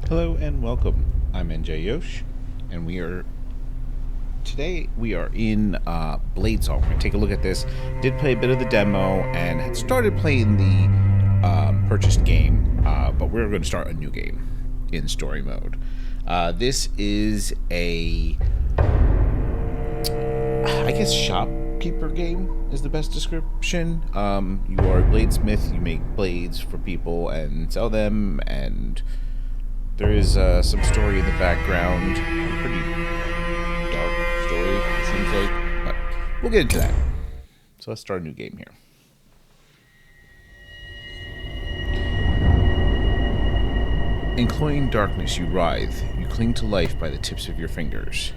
Hello and welcome. I'm NJ Yosh, and today we are in Bladesong. We're gonna take a look at this. Did play a bit of the demo and had started playing the purchased game, but we're going to start a new game in story mode. This is I guess shopkeeper game is the best description. You are a bladesmith. You make blades for people and sell them, and there is some story in the background. A pretty dark story, it seems like. But we'll get into that. So let's start a new game here. In cloying darkness you writhe. You cling to life by the tips of your fingers.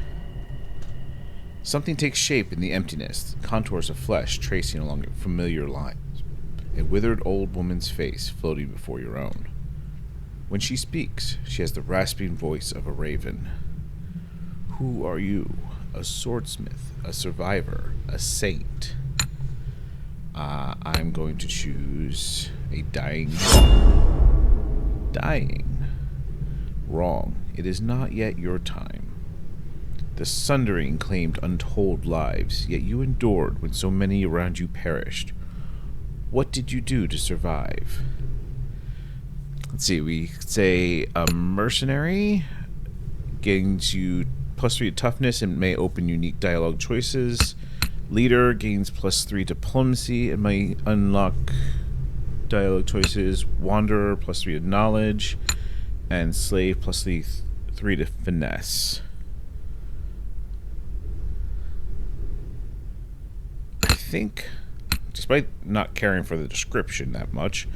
Something takes shape in the emptiness, contours of flesh tracing along familiar lines. A withered old woman's face floating before your own. When she speaks, she has the rasping voice of a raven. Who are you? A swordsmith, a survivor, a saint. I'm going to choose a dying. Dying. Wrong. It is not yet your time. The sundering claimed untold lives, yet you endured when so many around you perished. What did you do to survive? Let's see, we say a mercenary gains you +3 to toughness and may open unique dialogue choices. Leader gains +3 diplomacy and may unlock dialogue choices. Wanderer +3 to knowledge. And slave +3 to finesse. I think, despite not caring for the description that much,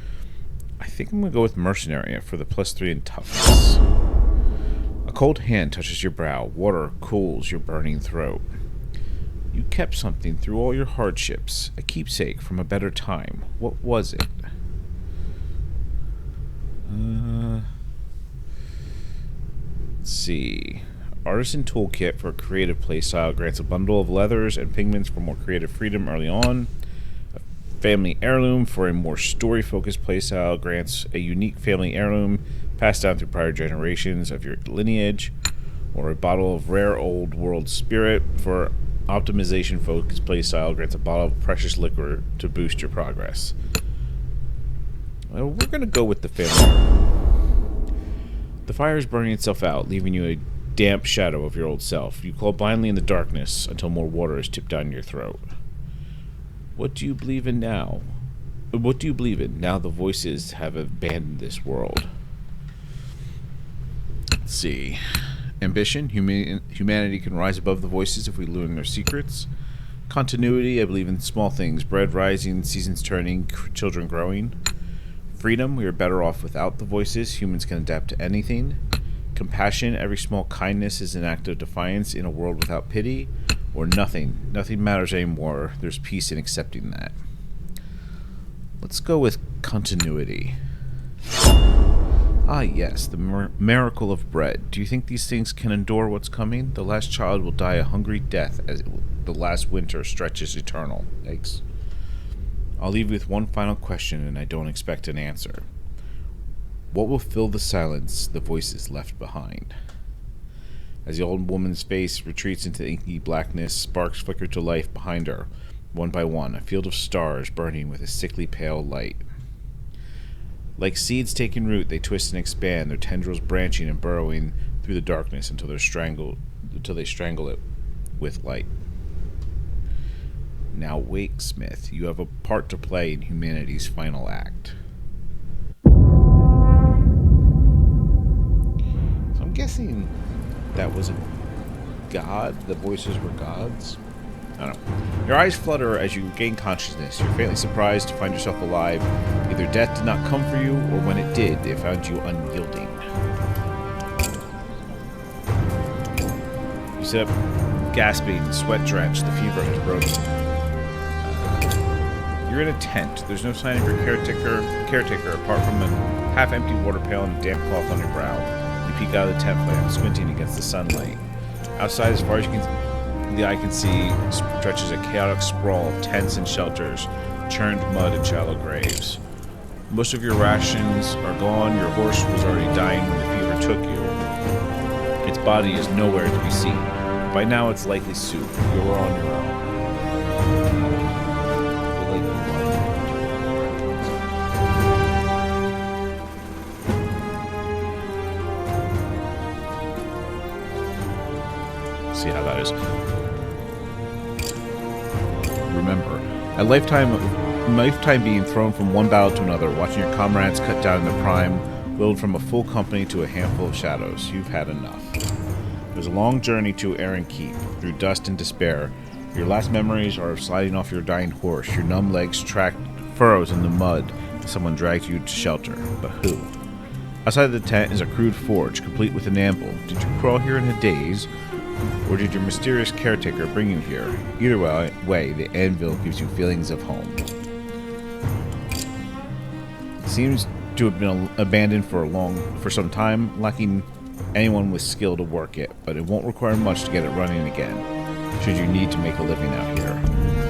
I think I'm going to go with mercenary for the +3 in toughness. A cold hand touches your brow. Water cools your burning throat. You kept something through all your hardships, a keepsake from a better time. What was it? Let's see. Artisan Toolkit for a creative playstyle grants a bundle of leathers and pigments for more creative freedom early on. Family Heirloom for a more story-focused playstyle grants a unique family heirloom passed down through prior generations of your lineage, or a bottle of rare old world spirit for optimization-focused playstyle grants a bottle of precious liquor to boost your progress. Well, we're going to go with the family heirloom. The fire is burning itself out, leaving you a damp shadow of your old self. You claw blindly in the darkness until more water is tipped down your throat. What do you believe in now? What do you believe in now the voices have abandoned this world? Let's see. Ambition. Humanity can rise above the voices if we learn their secrets. Continuity. I believe in small things. Bread rising, seasons turning, children growing. Freedom. We are better off without the voices. Humans can adapt to anything. Compassion. Every small kindness is an act of defiance in a world without pity. Or nothing. Nothing matters anymore. There's peace in accepting that. Let's go with continuity. Ah, yes, the miracle of bread. Do you think these things can endure what's coming? The last child will die a hungry death as the last winter stretches eternal. Yikes. I'll leave you with one final question, and I don't expect an answer. What will fill the silence the voices left behind? As the old woman's face retreats into inky blackness, sparks flicker to life behind her, one by one, a field of stars burning with a sickly pale light. Like seeds taking root, they twist and expand, their tendrils branching and burrowing through the darkness until they strangle it with light. Now wake, Smith. You have a part to play in humanity's final act. So I'm guessing that was a god? The voices were gods? I don't know. Your eyes flutter as you gain consciousness. You're faintly surprised to find yourself alive. Either death did not come for you, or when it did, they found you unyielding. You sit up, gasping, sweat-drenched, the fever has broken. You're in a tent. There's no sign of your caretaker apart from a half-empty water pail and a damp cloth on your brow. You peek out of the tent flame, squinting against the sunlight. Outside, as far as the eye can see, stretches a chaotic sprawl of tents and shelters, churned mud and shallow graves. Most of your rations are gone. Your horse was already dying when the fever took you. Its body is nowhere to be seen. By now it's likely soup. You were on your own. See how that is. Remember, a lifetime being thrown from one battle to another, watching your comrades cut down in their prime, whittled from a full company to a handful of shadows. You've had enough. It was a long journey to Aaron Keep, through dust and despair. Your last memories are of sliding off your dying horse. Your numb legs tracked furrows in the mud as someone dragged you to shelter. But who? Outside the tent is a crude forge, complete with an anvil. Did you crawl here in a daze? Or did your mysterious caretaker bring you here? Either way, the anvil gives you feelings of home. It seems to have been abandoned for some time, lacking anyone with skill to work it, but it won't require much to get it running again, should you need to make a living out here.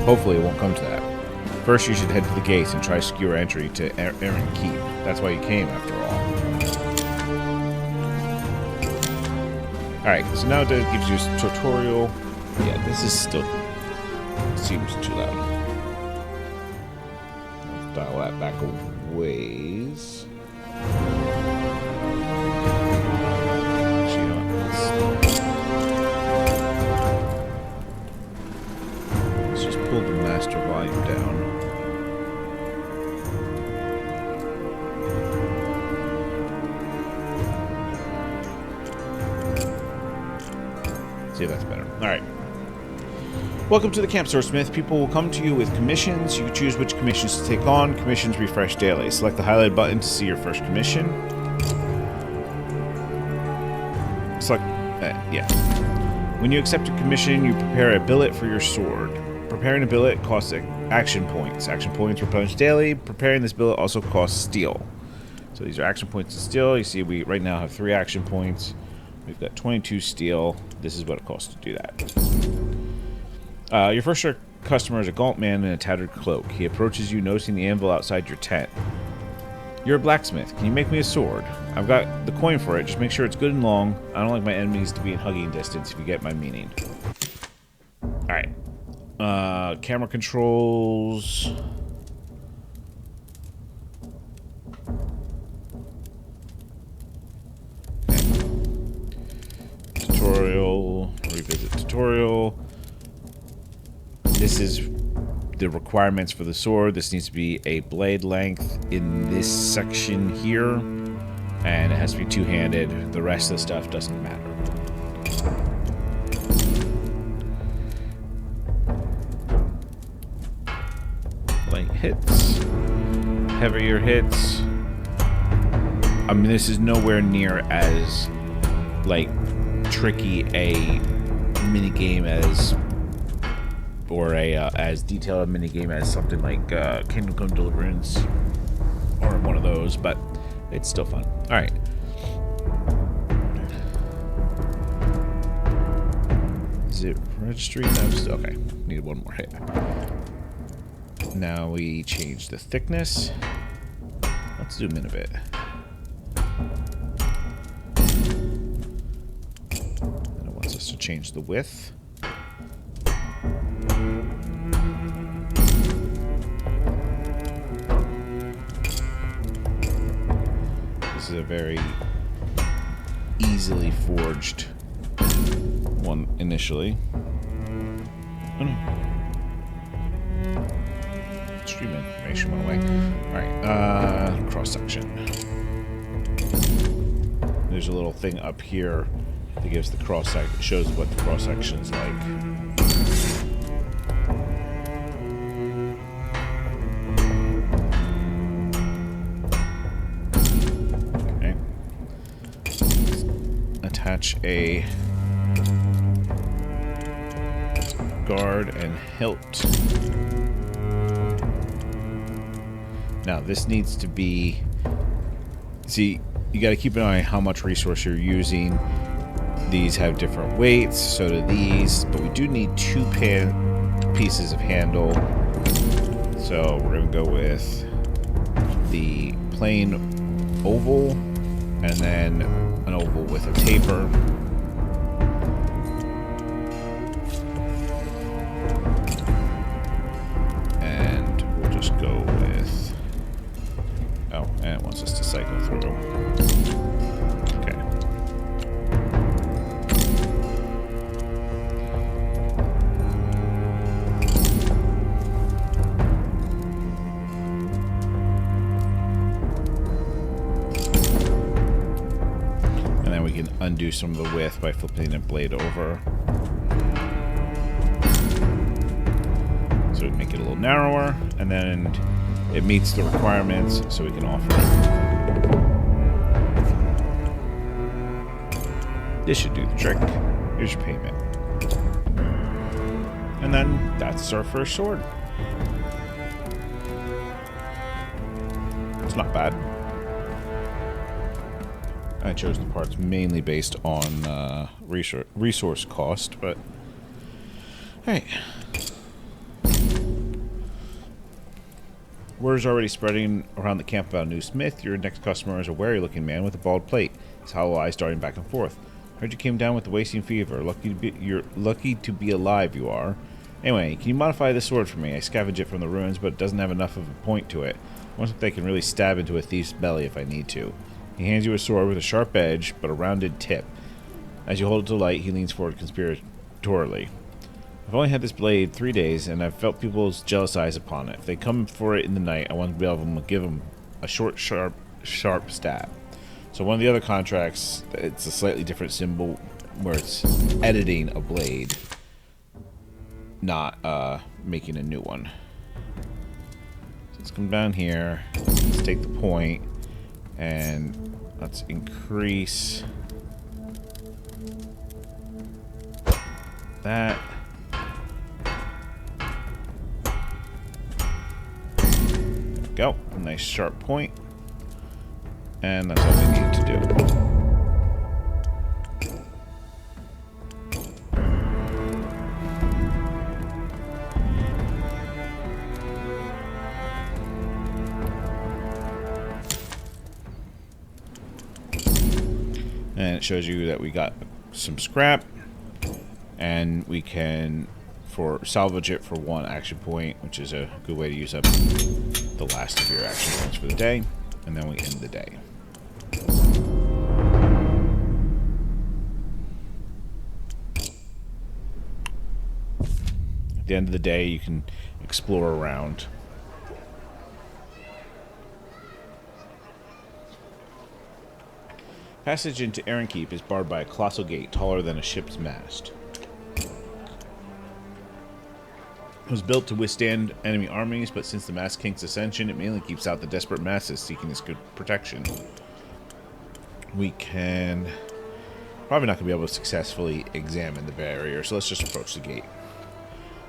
Hopefully it won't come to that. First, you should head to the gates and try to secure entry to Aaron Keep. That's why you came, after all. Alright, so now it gives you a tutorial. Yeah, this is still... seems too loud. Let's dial that back a ways. Let's just pull the master volume down. See if that's better. Alright. Welcome to the Camp Swordsmith. People will come to you with commissions. You can choose which commissions to take on. Commissions refresh daily. Select the highlighted button to see your first commission. Select... yeah. When you accept a commission, you prepare a billet for your sword. Preparing a billet costs action points. Action points replenish daily. Preparing this billet also costs steel. So these are action points of steel. You see we right now have 3 action points. We've got 22 steel. This is what it costs to do that. Your first customer is a gaunt man in a tattered cloak. He approaches you, noticing the anvil outside your tent. You're a blacksmith. Can you make me a sword? I've got the coin for it. Just make sure it's good and long. I don't like my enemies to be in hugging distance, if you get my meaning. Alright. Camera controls... Tutorial, revisit tutorial. This is the requirements for the sword. This needs to be a blade length in this section here, and it has to be two-handed. The rest of the stuff doesn't matter. Light hits, heavier hits. I mean, this is nowhere near as like tricky a minigame as, or a as detailed a minigame as something like Kingdom Come Deliverance or one of those, but it's still fun. All right. Is it registry? No, okay. Need one more hit. Now we change the thickness. Let's zoom in a bit. To change the width. This is a very easily forged one initially. Oh no. Stream information went away. Alright, cross section. There's a little thing up here that gives the cross section, shows what the cross section is like. Okay. Attach a guard and hilt. Now this needs to be, see, you got to keep an eye on how much resource you're using. These have different weights, so do these, but we do need 2 pieces of handle. So we're going to go with the plain oval And then an oval with a taper. And we'll just go with... Oh, and it wants us to cycle through. Okay. And then we can undo some of the width by flipping the blade over. So we make it a little narrower, and then it meets the requirements, so we can offer it. This should do the trick. Here's your payment. And then that's our first sword. It's not bad. I chose the parts mainly based on resource cost, but hey. Word is already spreading around the camp about a new smith. Your next customer is a wary-looking man with a bald plate, his hollow eyes darting back and forth. Heard you came down with the wasting fever. You're lucky to be alive, you are. Anyway, can you modify this sword for me? I scavenge it from the ruins, but it doesn't have enough of a point to it. One something I can really stab into a thief's belly if I need to. He hands you a sword with a sharp edge, but a rounded tip. As you hold it to light, he leans forward conspiratorially. I've only had this blade 3 days, and I've felt people's jealous eyes upon it. If they come for it in the night, I want to be able to give them a short, sharp stab. So one of the other contracts, it's a slightly different symbol, where it's editing a blade, not making a new one. So let's come down here, let's take the point, and let's increase that. Go. A nice sharp point. And that's all we need to do. And it shows you that we got some scrap. And we can salvage it for 1 action point, which is a good way to use up the last of your action points for the day, and then we end the day. At the end of the day, you can explore around. Passage into Aaron Keep is barred by a colossal gate taller than a ship's mast. It was built to withstand enemy armies, but since the Masked King's ascension, it mainly keeps out the desperate masses seeking its good protection. We can... probably not going to be able to successfully examine the barrier, so let's just approach the gate.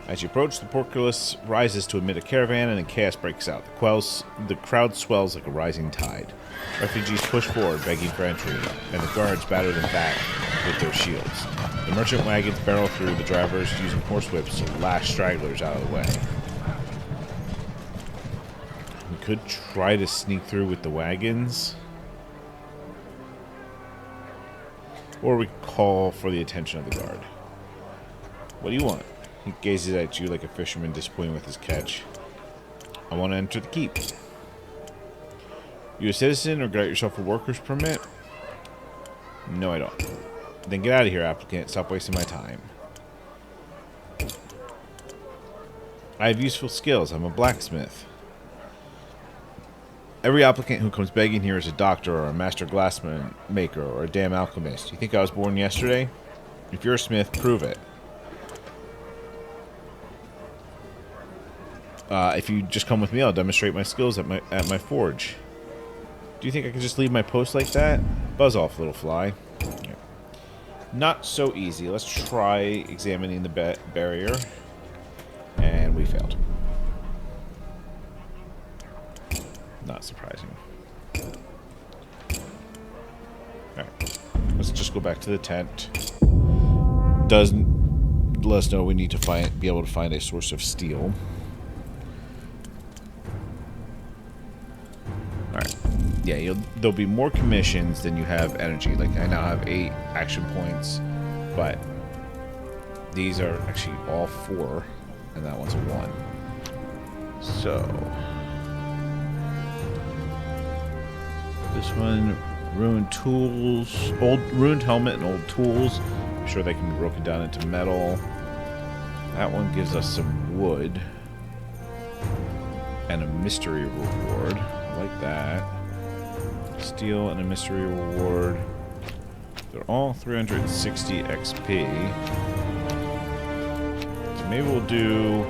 As you approach, the portcullis rises to admit a caravan, and then chaos breaks out. The crowd swells like a rising tide. Refugees push forward, begging for entry, and the guards batter them back with their shields. The merchant wagons barrel through, the drivers using horsewhips to lash stragglers out of the way. We could try to sneak through with the wagons. Or we could call for the attention of the guard. What do you want? He gazes at you like a fisherman disappointed with his catch. I want to enter the keep. You a citizen or got yourself a worker's permit? No, I don't. Then get out of here, applicant. Stop wasting my time. I have useful skills. I'm a blacksmith. Every applicant who comes begging here is a doctor or a master glassman maker or a damn alchemist. You think I was born yesterday? If you're a smith, prove it. If you just come with me, I'll demonstrate my skills at my forge. Do you think I can just leave my post like that? Buzz off, little fly. Yeah. Not so easy. Let's try examining the barrier. And we failed. Not surprising. Alright. Let's just go back to the tent. Doesn't let us know we need to be able to find a source of steel. Alright. Yeah, there'll be more commissions than you have energy. Like, I now have 8 action points, but these are actually all 4, and that one's a 1. So, this one, ruined tools, ruined helmet and old tools. I'm sure they can be broken down into metal. That one gives us some wood and a mystery reward. I like that. Steel and a mystery reward. They're all 360 XP. So maybe we'll do...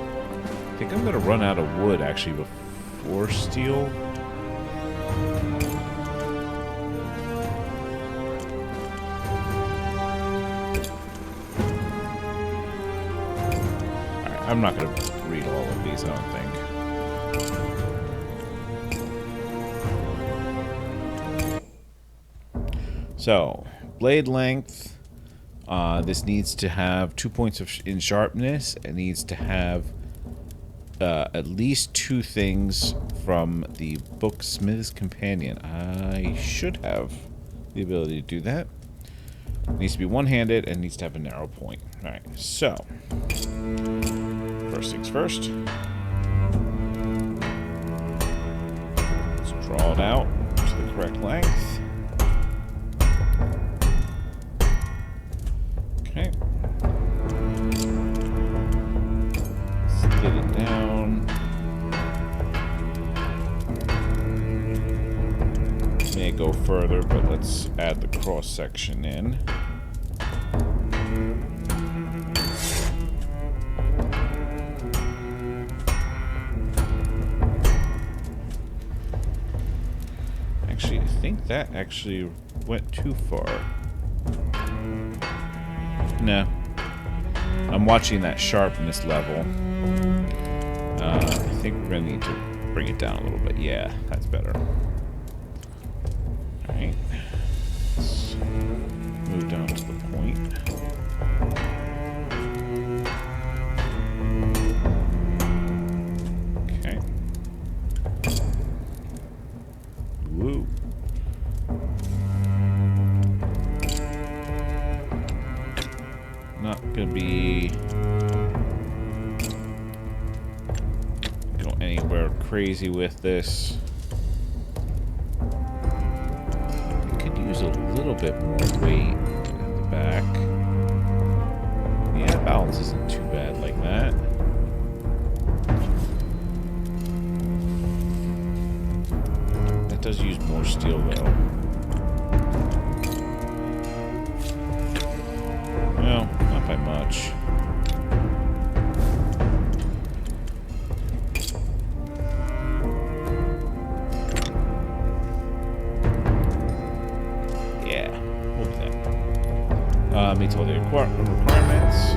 I think I'm going to run out of wood actually before steel. Alright, I'm not going to read all of these, I don't think. So, blade length, this needs to have 2 points in sharpness. It needs to have at least 2 things from the Blacksmith's Companion. I should have the ability to do that. It needs to be one-handed and needs to have a narrow point. Alright, so, first things first. Let's draw it out to the correct length. Okay. Split it down. May go further, but let's add the cross section in. Actually, I think that actually went too far. No. I'm watching that sharpness level. I think we're going to need to bring it down a little bit. Yeah, that's better. Alright. Let's move down to the point. Okay. Woo. Not gonna be going anywhere crazy with this. I could use a little bit more weight at the back. Yeah, balance isn't too bad like that. That does use more steel though. Well, not by much. Yeah, we'll do that. Meets all the requirements.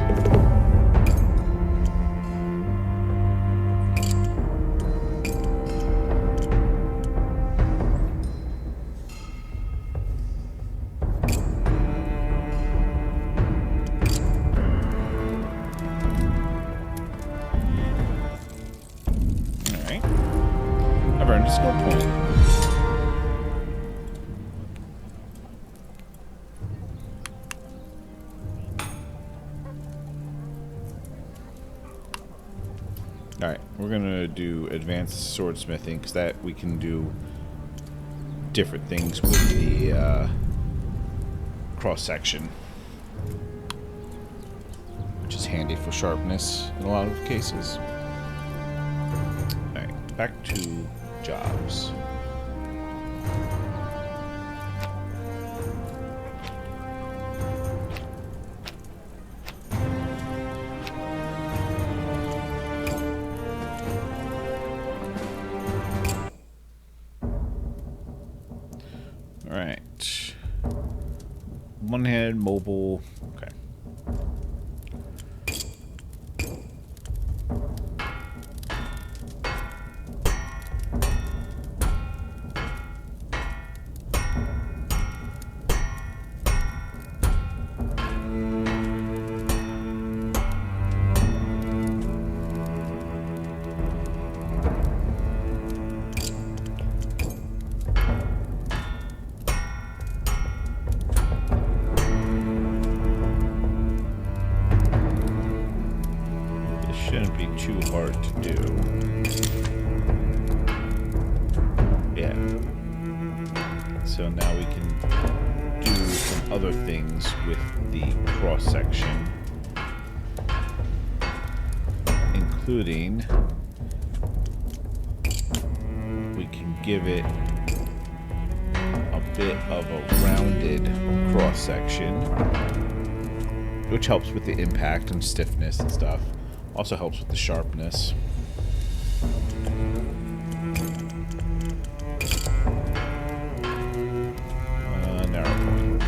Alright, we're gonna do advanced swordsmithing because that we can do different things with the cross section, which is handy for sharpness in a lot of cases. Alright, back to jobs. Alright. One-handed, mobile. Okay. too hard to do. Yeah. So now we can do some other things with the cross section, including we can give it a bit of a rounded cross section, which helps with the impact and stiffness and stuff. Also helps with the sharpness. Narrow point.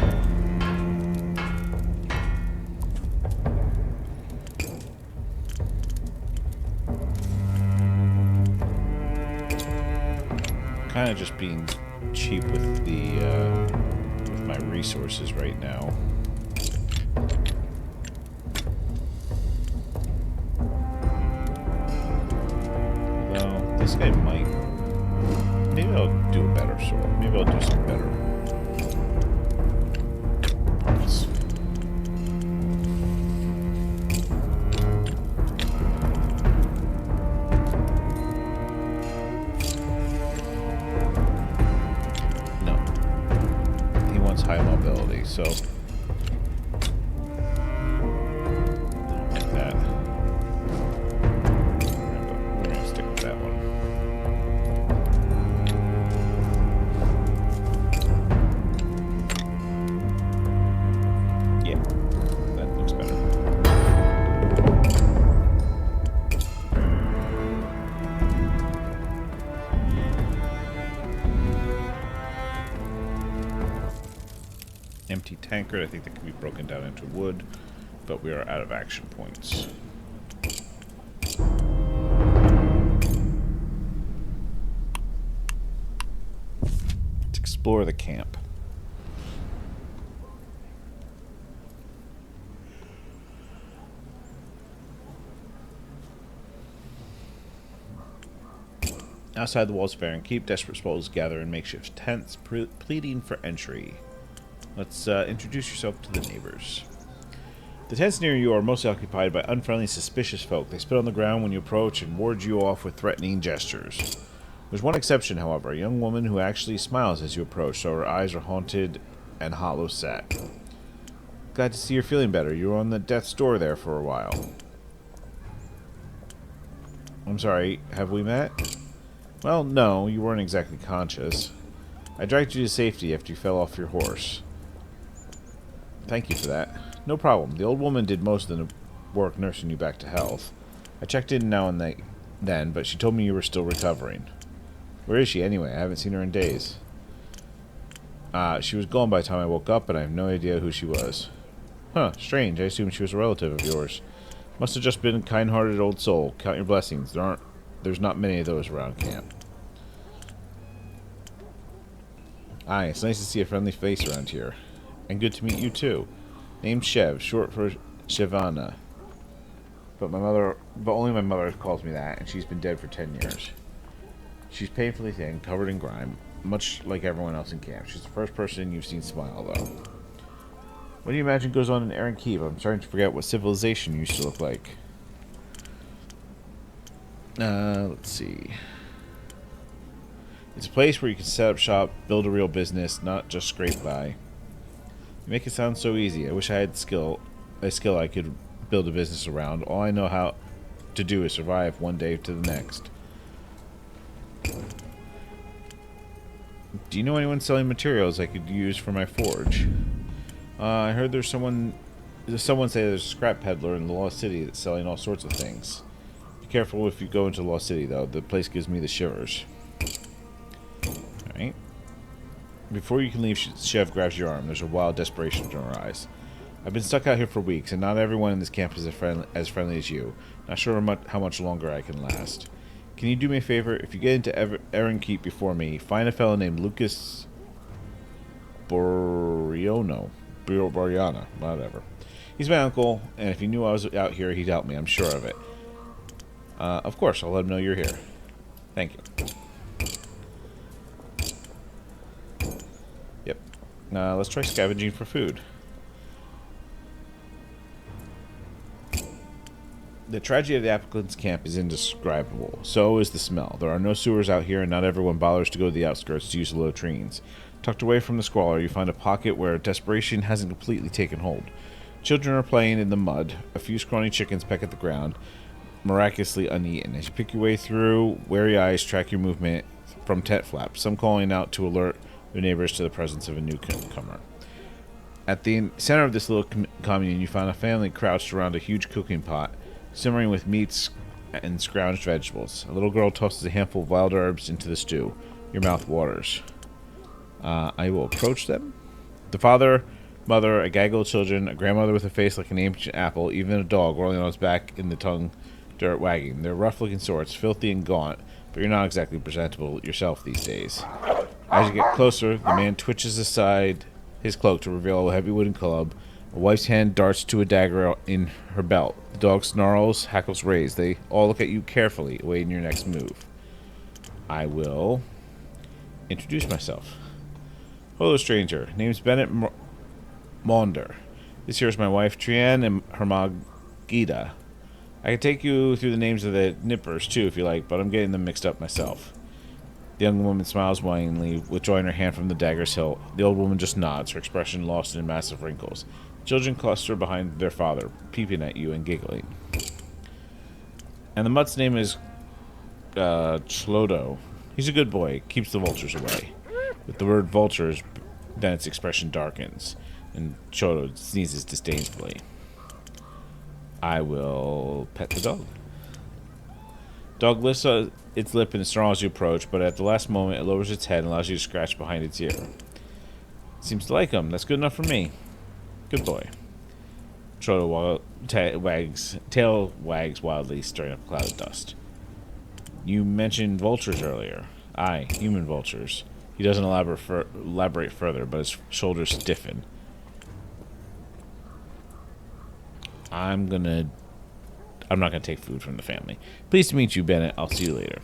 Kind of just being cheap with the with my resources right now. Although this guy might. Maybe I'll do a better sword. Maybe I'll do some better parts. High mobility, so I don't like that. We're gonna stick with that one. Yeah, that looks better. Empty tankard, I think that can be broken down into wood, but we are out of action points. Let's explore the camp. Outside the walls of Iron Keep, desperate souls gather in makeshift tents, pleading for entry. Let's introduce yourself to the neighbors. The tents near you are mostly occupied by unfriendly, suspicious folk. They spit on the ground when you approach and ward you off with threatening gestures. There's one exception, however, a young woman who actually smiles as you approach, so her eyes are haunted and hollow set. Glad to see you're feeling better. You were on the death's door there for a while. I'm sorry, have we met? Well, no, you weren't exactly conscious. I dragged you to safety after you fell off your horse. Thank you for that. No problem. The old woman did most of the work nursing you back to health. I checked in now and then, but she told me you were still recovering. Where is she anyway? I haven't seen her in days. She was gone by the time I woke up, and I have no idea who she was. Huh, strange. I assumed she was a relative of yours. Must have just been a kind-hearted old soul. Count your blessings. There's not many of those around camp. Aye, it's nice to see a friendly face around here. And good to meet you too. Name's Shev, short for Shivana. But only my mother calls me that, and she's been dead for 10 years. She's painfully thin, covered in grime, much like everyone else in camp. She's the first person you've seen smile, though. What do you imagine goes on in Iron Keep? I'm starting to forget what civilization used to look like. Let's see. It's a place where you can set up shop, build a real business, not just scrape by. You make it sound so easy. I wish I had a skill I could build a business around. All I know how to do is survive one day to the next. Do you know anyone selling materials I could use for my forge? I heard there's someone say there's a scrap peddler in the Lost City that's selling all sorts of things. Be careful if you go into Lost City, though. The place gives me the shivers. Alright. Before you can leave, Chev grabs your arm. There's a wild desperation in her eyes. I've been stuck out here for weeks, and not everyone in this camp is as friendly as you. Not sure how much longer I can last. Can you do me a favor? If you get into Iron Keep before me, find a fellow named Lucas Boriana, whatever. He's my uncle, and if he knew I was out here, he'd help me. I'm sure of it. Of course, I'll let him know you're here. Thank you. Yep. Let's try scavenging for food. The tragedy of the applicant's camp is indescribable. So is the smell. There are no sewers out here, and not everyone bothers to go to the outskirts to use the latrines. Tucked away from the squalor, you find a pocket where desperation hasn't completely taken hold. Children are playing in the mud. A few scrawny chickens peck at the ground, miraculously uneaten. As you pick your way through, wary eyes track your movement from tent flaps, some calling out to alert their neighbors to the presence of a newcomer. At the center of this little commune, you find a family crouched around a huge cooking pot, simmering with meats and scrounged vegetables. A little girl tosses a handful of wild herbs into the stew. Your mouth waters. I will approach them. The father, mother, a gaggle of children, a grandmother with a face like an ancient apple, even a dog rolling on its back in the tongue, dirt wagging. They're rough-looking sorts, filthy and gaunt, but you're not exactly presentable yourself these days. As you get closer, the man twitches aside his cloak to reveal a heavy wooden club. A wife's hand darts to a dagger in her belt. The dog snarls, hackles raised. They all look at you carefully, awaiting your next move. I will introduce myself. Hello, stranger. Name's Bennett Maunder. This here is my wife, Trianne, and her ma, Gita. I can take you through the names of the nippers, too, if you like, but I'm getting them mixed up myself. The young woman smiles waningly, withdrawing her hand from the dagger's hilt. The old woman just nods, her expression lost in massive wrinkles. Children cluster behind their father, peeping at you and giggling. And the mutt's name is Chlodo. He's a good boy, keeps the vultures away. With the word vultures, then its expression darkens, and Chlodo sneezes disdainfully. I will pet the dog. Dog lifts its lip and snarls as you approach, but at the last moment it lowers its head and allows you to scratch behind its ear. Seems to like him. That's good enough for me. Good boy. Chlodo tail wags wildly, stirring up a cloud of dust. You mentioned vultures earlier. Aye, human vultures. He doesn't elaborate further, but his shoulders stiffen. I'm not gonna take food from the family. Pleased to meet you, Bennett. I'll see you later.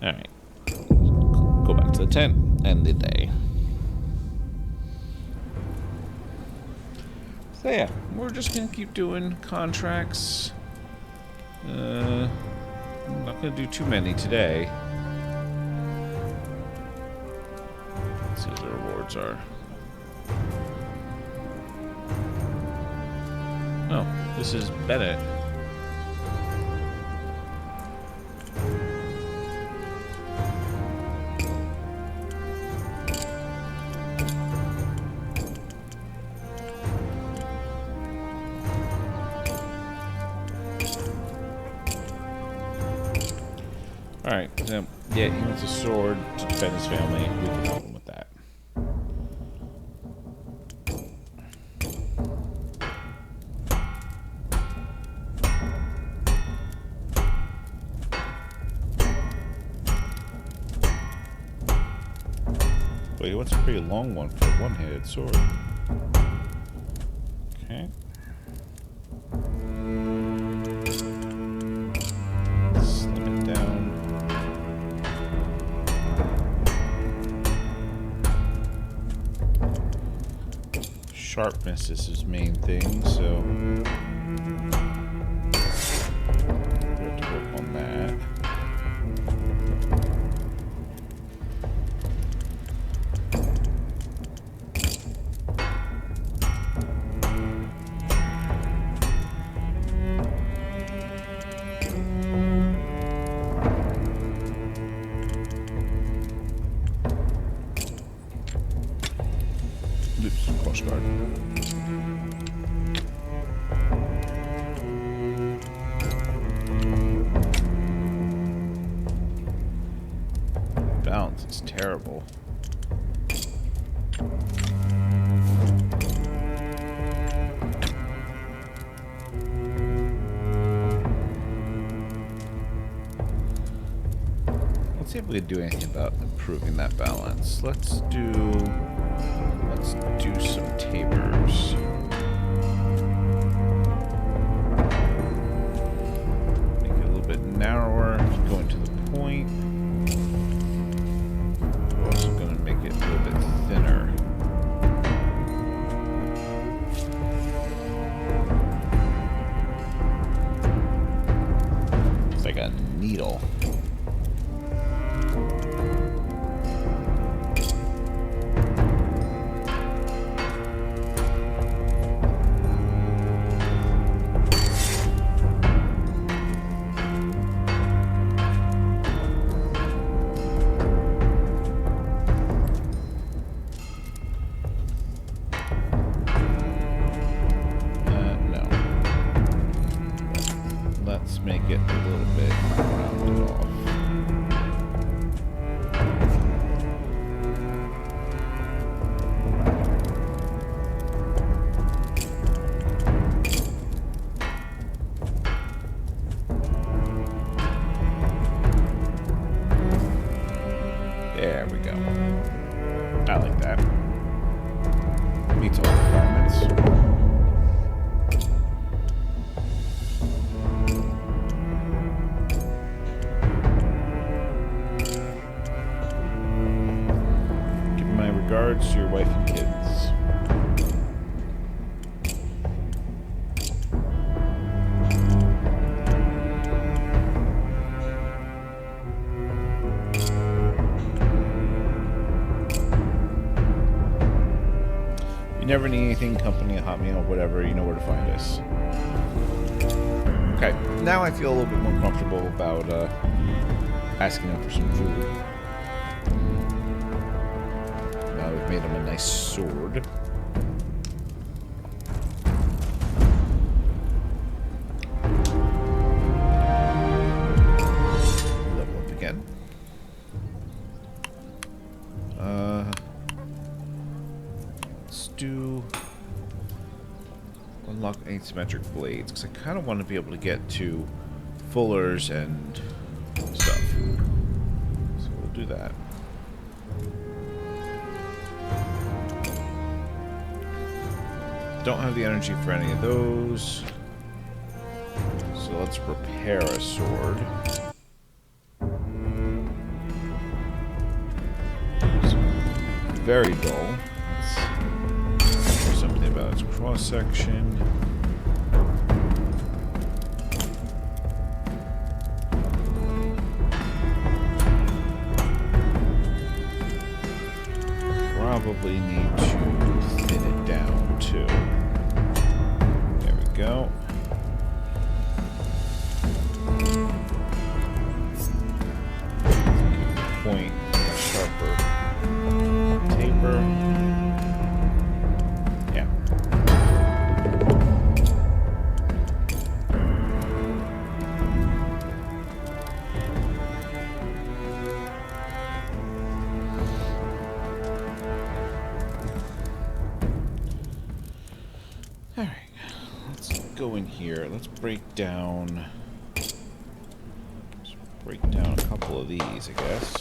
Alright. Go back to the tent. End the day. So yeah, we're just gonna keep doing contracts. I'm not gonna do too many today. Let's see what the rewards are. Oh, this is Bennett. Alright, so, yeah, he wants a sword to defend his family. We can help him with that. Wait, what's a pretty long one for a one-handed sword? Okay. Slim it down. Sharpness is his main thing, so we have to work on that. Oops, cross guard. Balance is terrible. Let's see if we can do anything about improving that balance. Let's do some tapers. Make it a little bit narrower, going to the point. We're also going to make it a little bit thinner. a needle. Make it a little bit rounded off. There we go. I like that. Meets all the requirements. Regards to your wife and kids. If you never need anything, company, a hot meal, whatever, you know where to find us. Okay, now I feel a little bit more comfortable about asking them for some food. We've made him a nice sword. Level up again. Let's do unlock asymmetric blades because I kind of want to be able to get to fullers and stuff. So we'll do that. Don't have the energy for any of those. So let's repair a sword. It's very dull. Let's do something about its cross section. Probably need to thin it down too. There we go. Point sharper taper. Yeah. Alright, let's go in here. Let's break down a couple of these, I guess.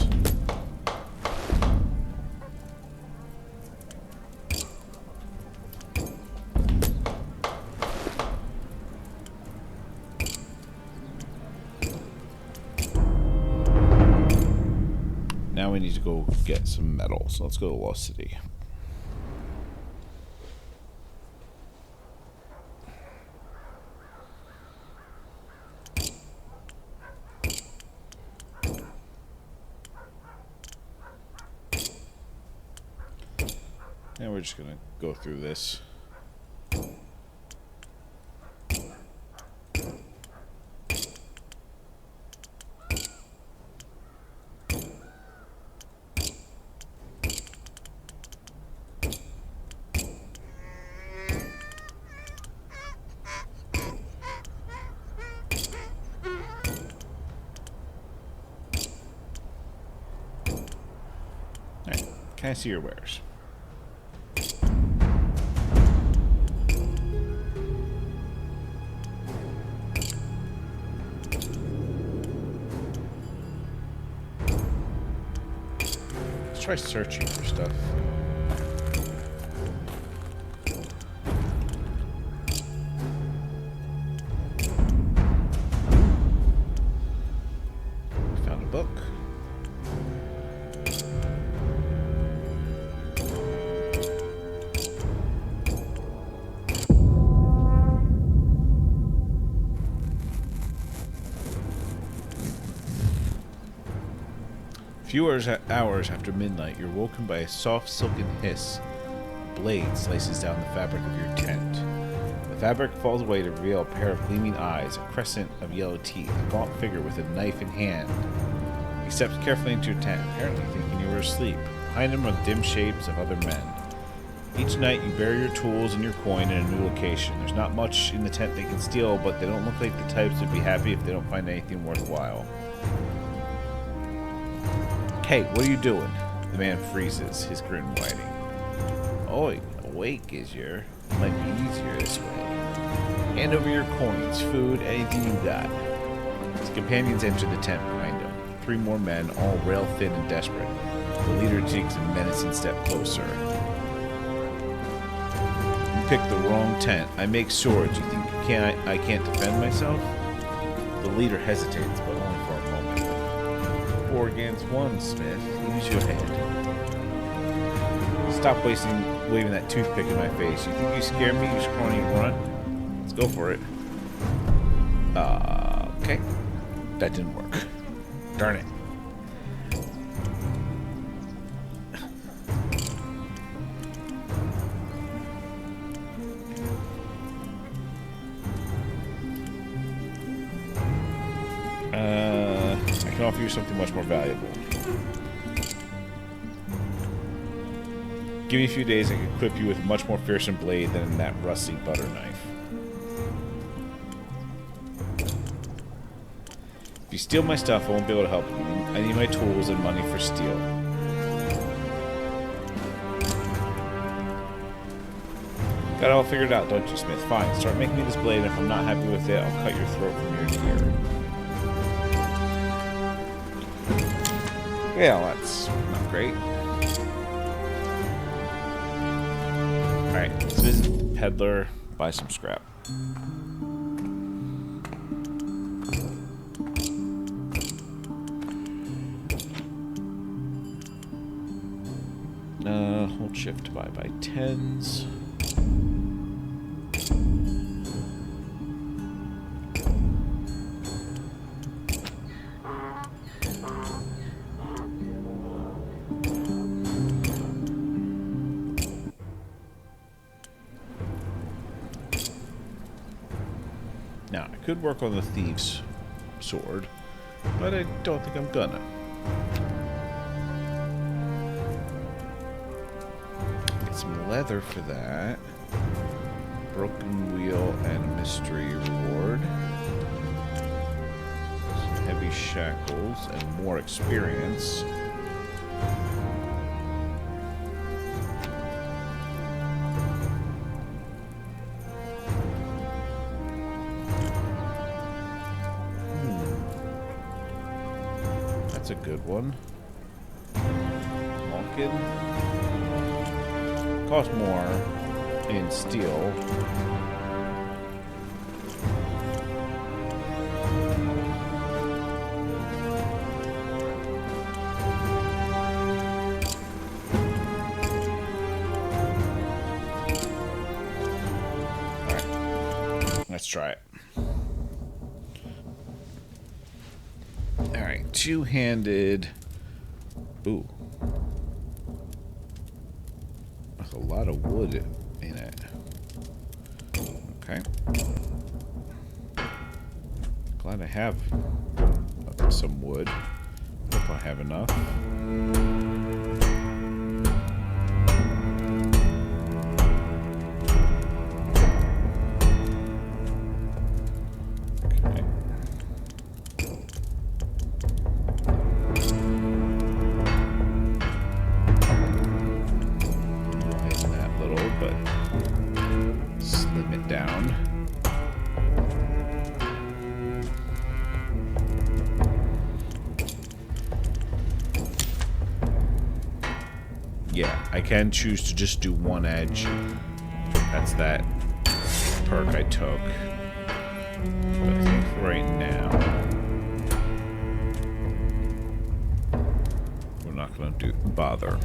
Now we need to go get some metal, so let's go to Lost City. Now we're just gonna go through this. Alright, can I see your wares? Try searching for stuff. Found a book. Few hours after midnight, you're woken by a soft, silken hiss. A blade slices down the fabric of your tent. The fabric falls away to reveal a pair of gleaming eyes, a crescent of yellow teeth, a gaunt figure with a knife in hand. He steps carefully into your tent, apparently thinking you were asleep. Behind him are the dim shapes of other men. Each night, you bury your tools and your coin in a new location. There's not much in the tent they can steal, but they don't look like the types that'd be happy if they don't find anything worthwhile. Hey, what are you doing? The man freezes, his grin widening. Oi, awake is your. Might be easier this way. Hand over your coins, food, anything you got. His companions enter the tent behind him. 3 more men, all rail-thin and desperate. The leader takes a menacing step closer. You picked the wrong tent. I make swords. You think I can't defend myself? The leader hesitates, but only for a moment. 4 against 1, Smith. Use your head. Stop waving that toothpick in my face. You think you scare me, you scrawny runt? Let's go for it. Okay. That didn't work. Darn it. I can offer you something much more valuable. Give me a few days, I can equip you with a much more fearsome blade than that rusty butter knife. If you steal my stuff, I won't be able to help you. I need my tools and money for steel. Got it all figured out, don't you, Smith? Fine, start making me this blade, and if I'm not happy with it, I'll cut your throat from ear to ear. Yeah, that's not great. Alright, let's visit Peddler, buy some scrap. Hold shift to buy by 10s. Now, I could work on the thief's sword, but I don't think I'm gonna. Get some leather for that. Broken wheel and a mystery reward. Some heavy shackles and more experience. That's a good one. Malkin. Cost more in steel. Alright. Let's try it. Alright, two-handed. Ooh. There's a lot of wood in it. Okay. Glad I have some wood. Hope I have enough. Yeah, I can choose to just do one edge. That's that perk I took. But I think for right now, we're not going to bother.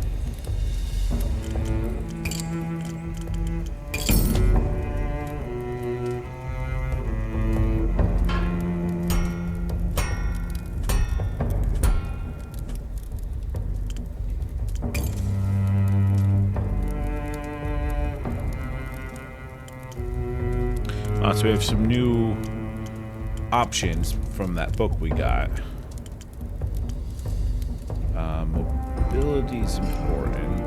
So we have some new options from that book we got. Mobility is important.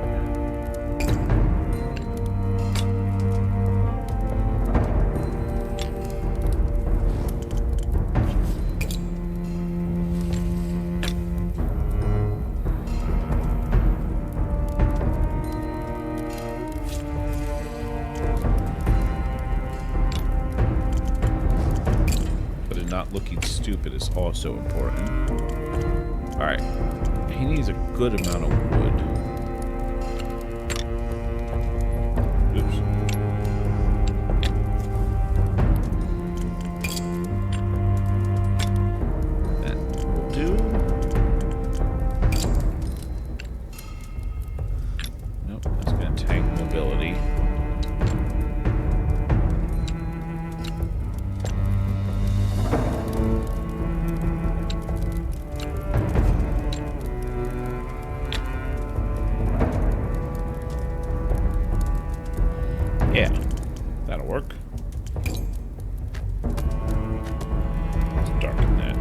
Not looking stupid is also important. Alright. He needs a good amount of wood. Oops. That will do. Nope, that's going to tank mobility. Yeah, that'll work. Let's darken that.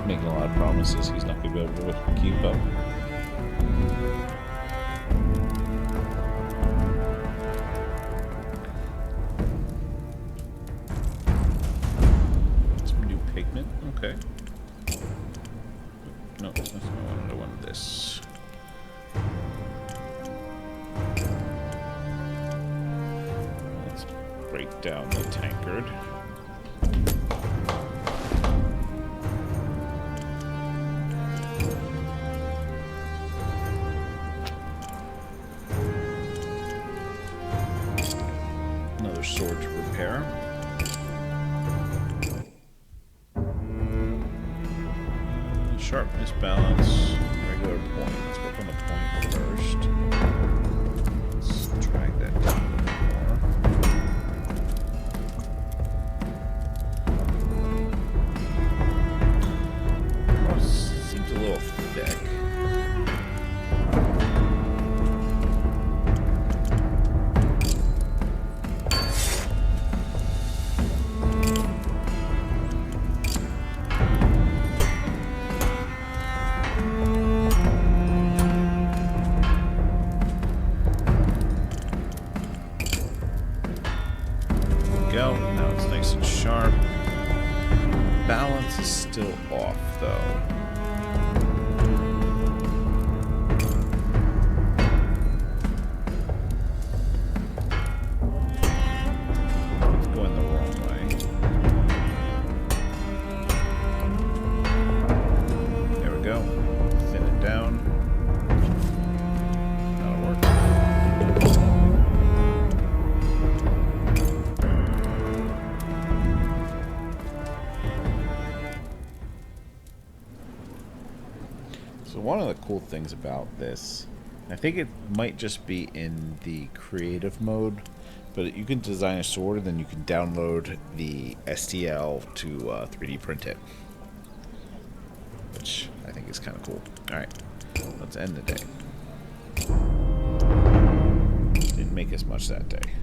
Making a lot of promises he's not going to be able to keep up. Some new pigment, okay. No, that's not what I wanted. This. Let's break down the tankard. Sword to repair. Sharpness, balance, regular point. Let's work on the point first. Let's drag that down more. Oh, seems a little thick. Now it's nice and sharp. Balance is still off, though. It's going the wrong way. There we go. Thin it down. That'll work. So one of the cool things about this, I think it might just be in the creative mode, but you can design a sword and then you can download the STL to 3D print it, which I think is kind of cool. Alright, let's end the day. Didn't make as much that day.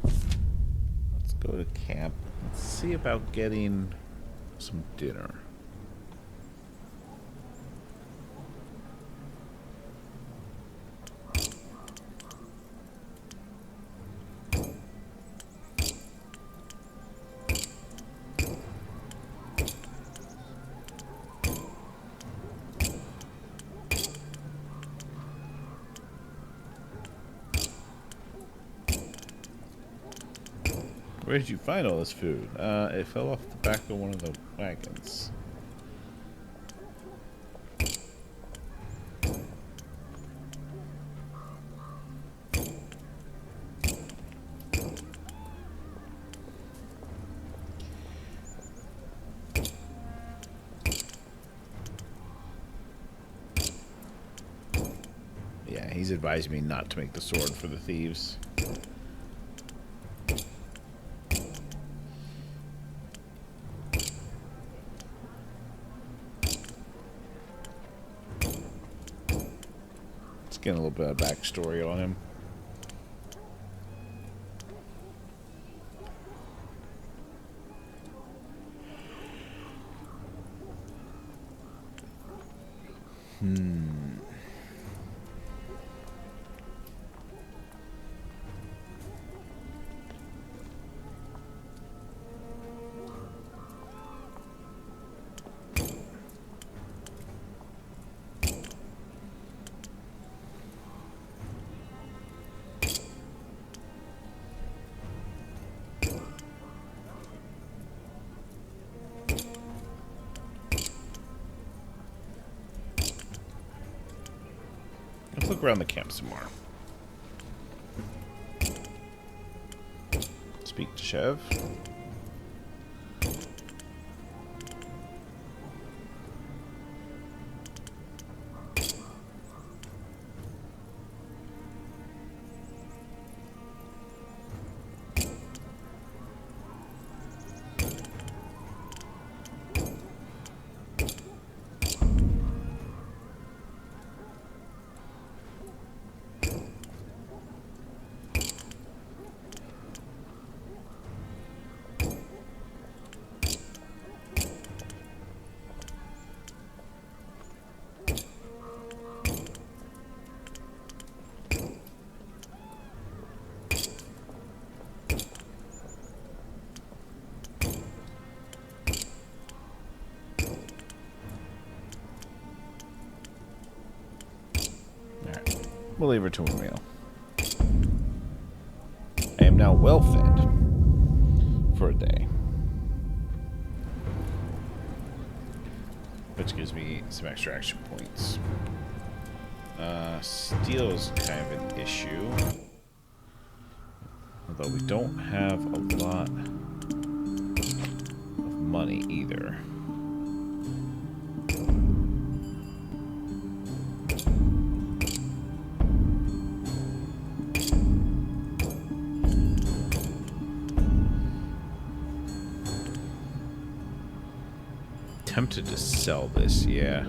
Let's go to camp. Let's see about getting some dinner. Where did you find all this food? It fell off the back of one of the wagons. He's advising me not to make the sword for the thieves. Let's get a little bit of backstory on him. Let's look around the camp some more. Speak to Chev. We'll leave her to a meal. I am now well fed for a day. Which gives me some extra action points. Steel is kind of an issue. Although we don't have a lot of money either. Tempted to sell this, yeah.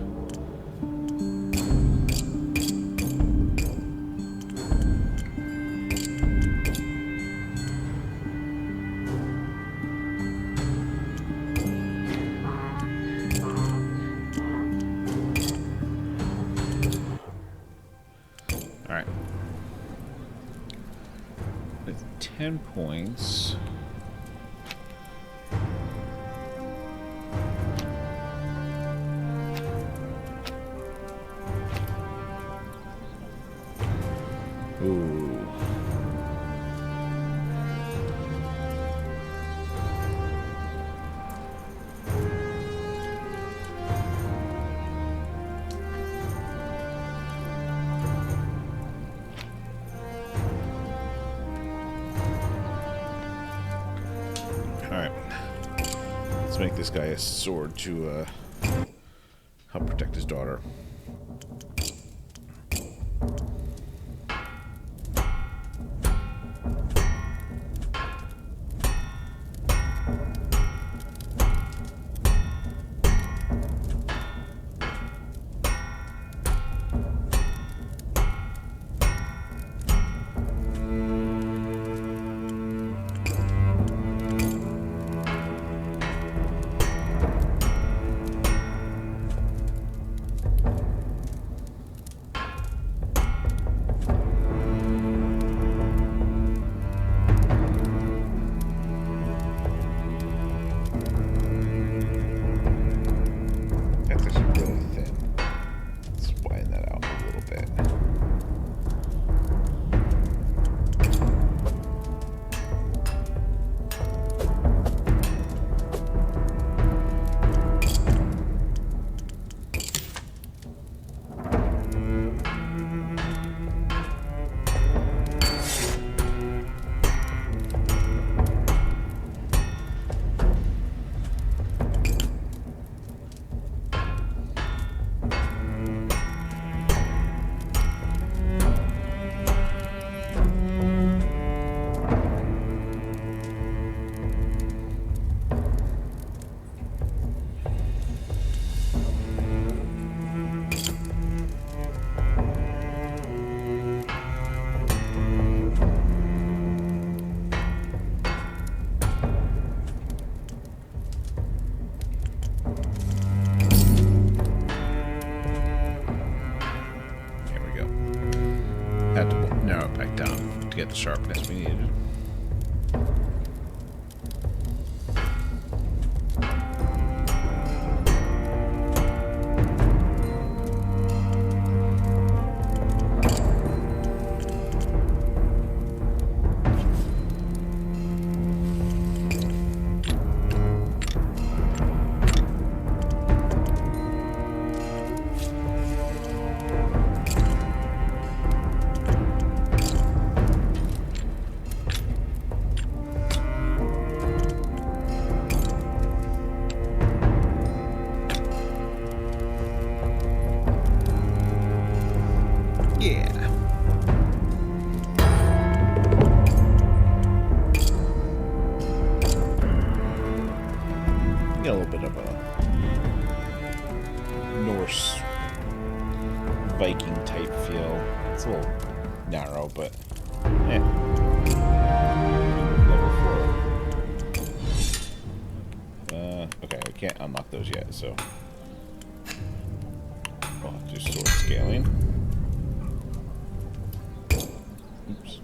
All right. With 10 points. Ooh. Alright. Let's make this guy a sword to help protect his daughter. sharpness we needed. A little bit of a Norse Viking type feel. It's a little narrow, but yeah. Level 4. Okay, I can't unlock those yet, so I'll have to do sword scaling. Oops.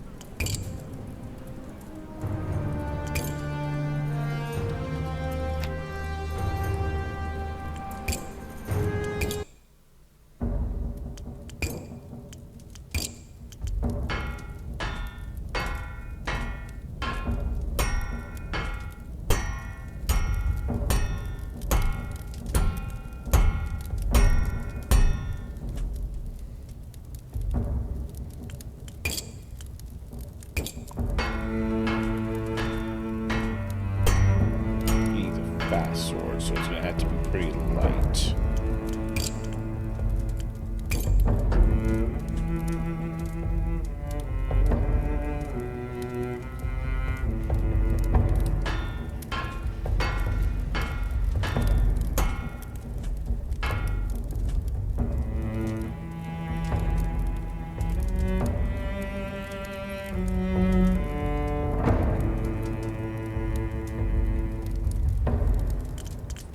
Fast sword, so it's going to have to be pretty light.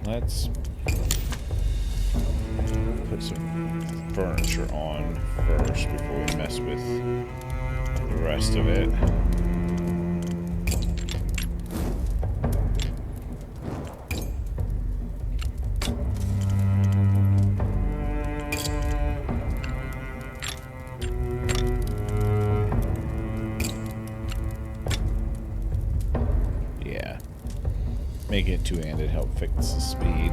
Let's put some furniture on first before we mess with the rest of it. Yeah. Making it two-handed help fix the speed.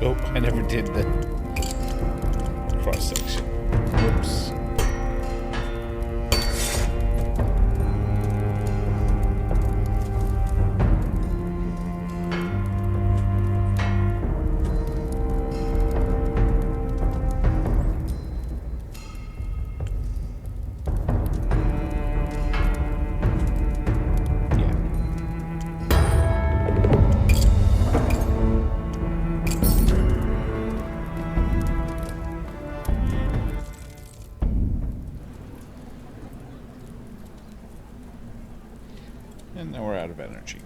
Oh, I never did the cross section. Whoops. And now we're out of energy.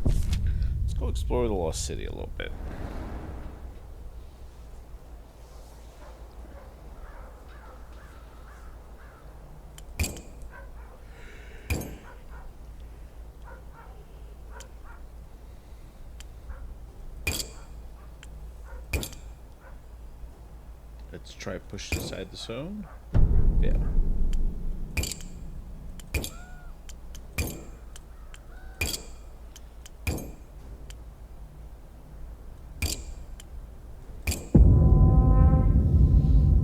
Let's go explore the Lost City a little bit. Let's try push aside the zone. Yeah.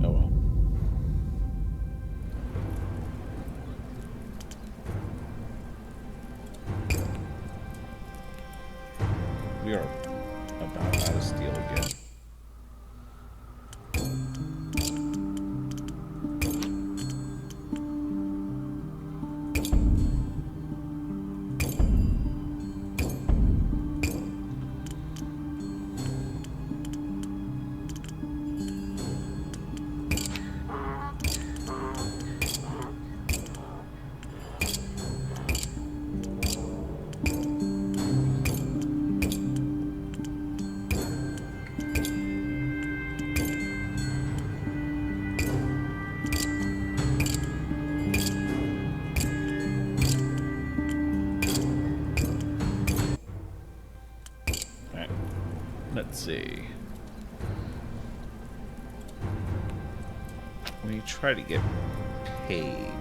Oh well. We are about out of steel again. let's see. We try to get paid.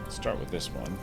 Let's start with this one.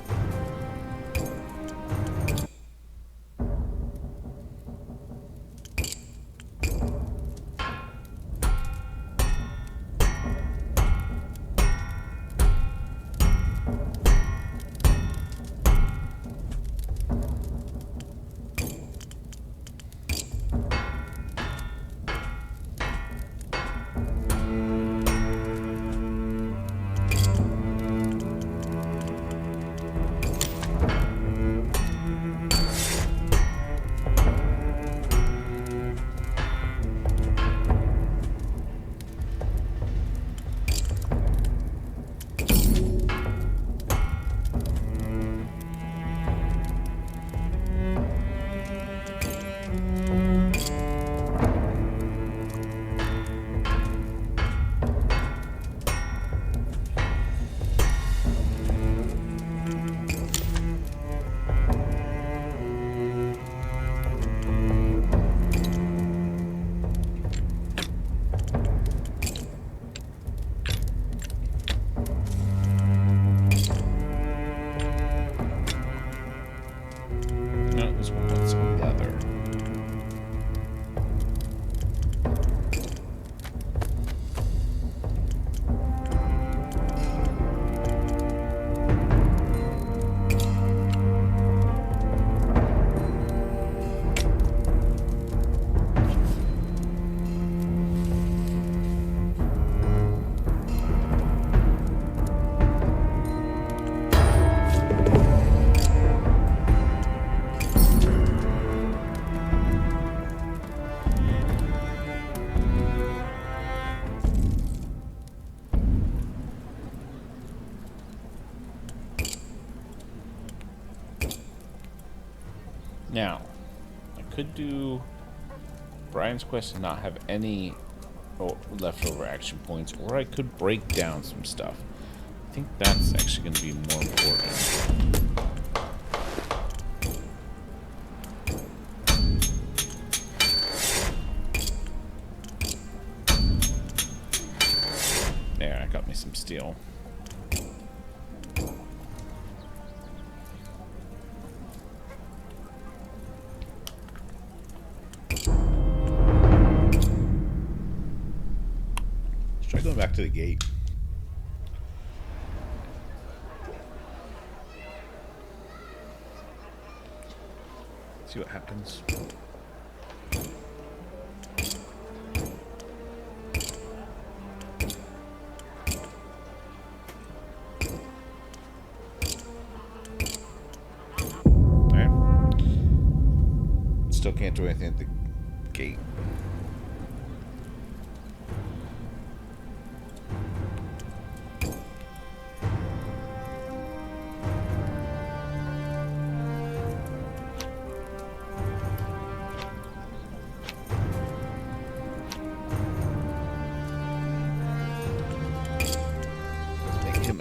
Now, I could do Brian's quest and not have any leftover action points, or I could break down some stuff. I think that's actually going to be more important. There, I got me some steel. Going back to the gate. See what happens. Alright. Still can't do anything at the gate.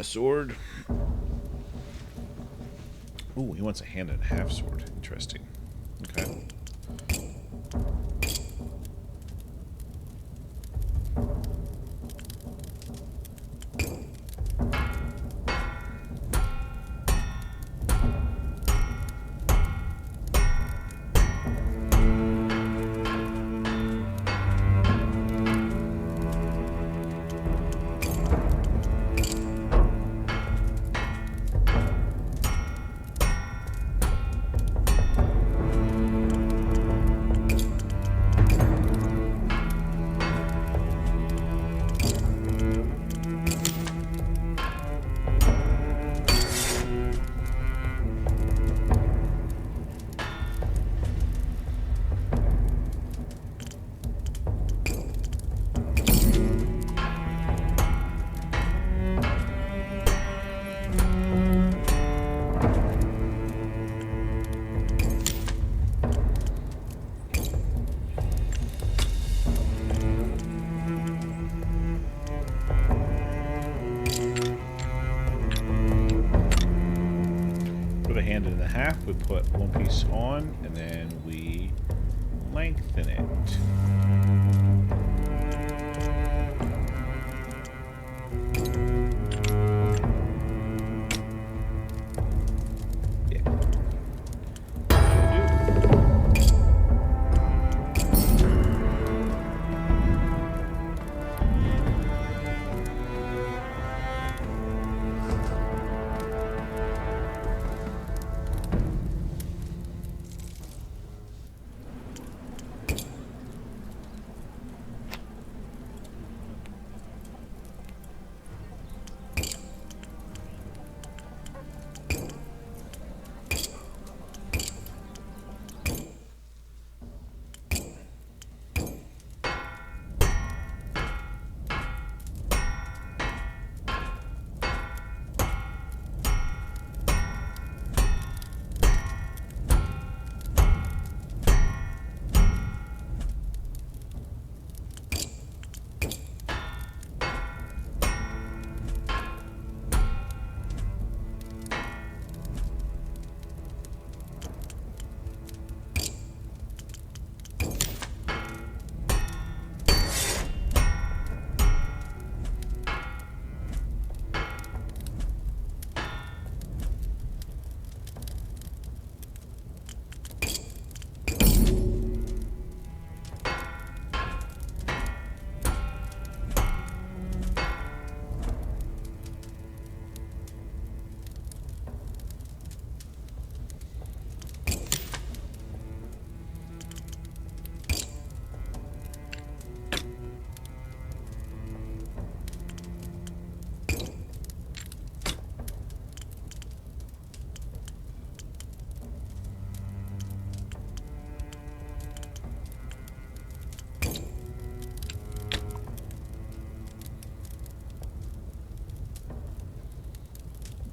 Sword. Ooh, he wants a hand and a half sword. Interesting. Okay. band it in half. We put one piece on, and then we lengthen it.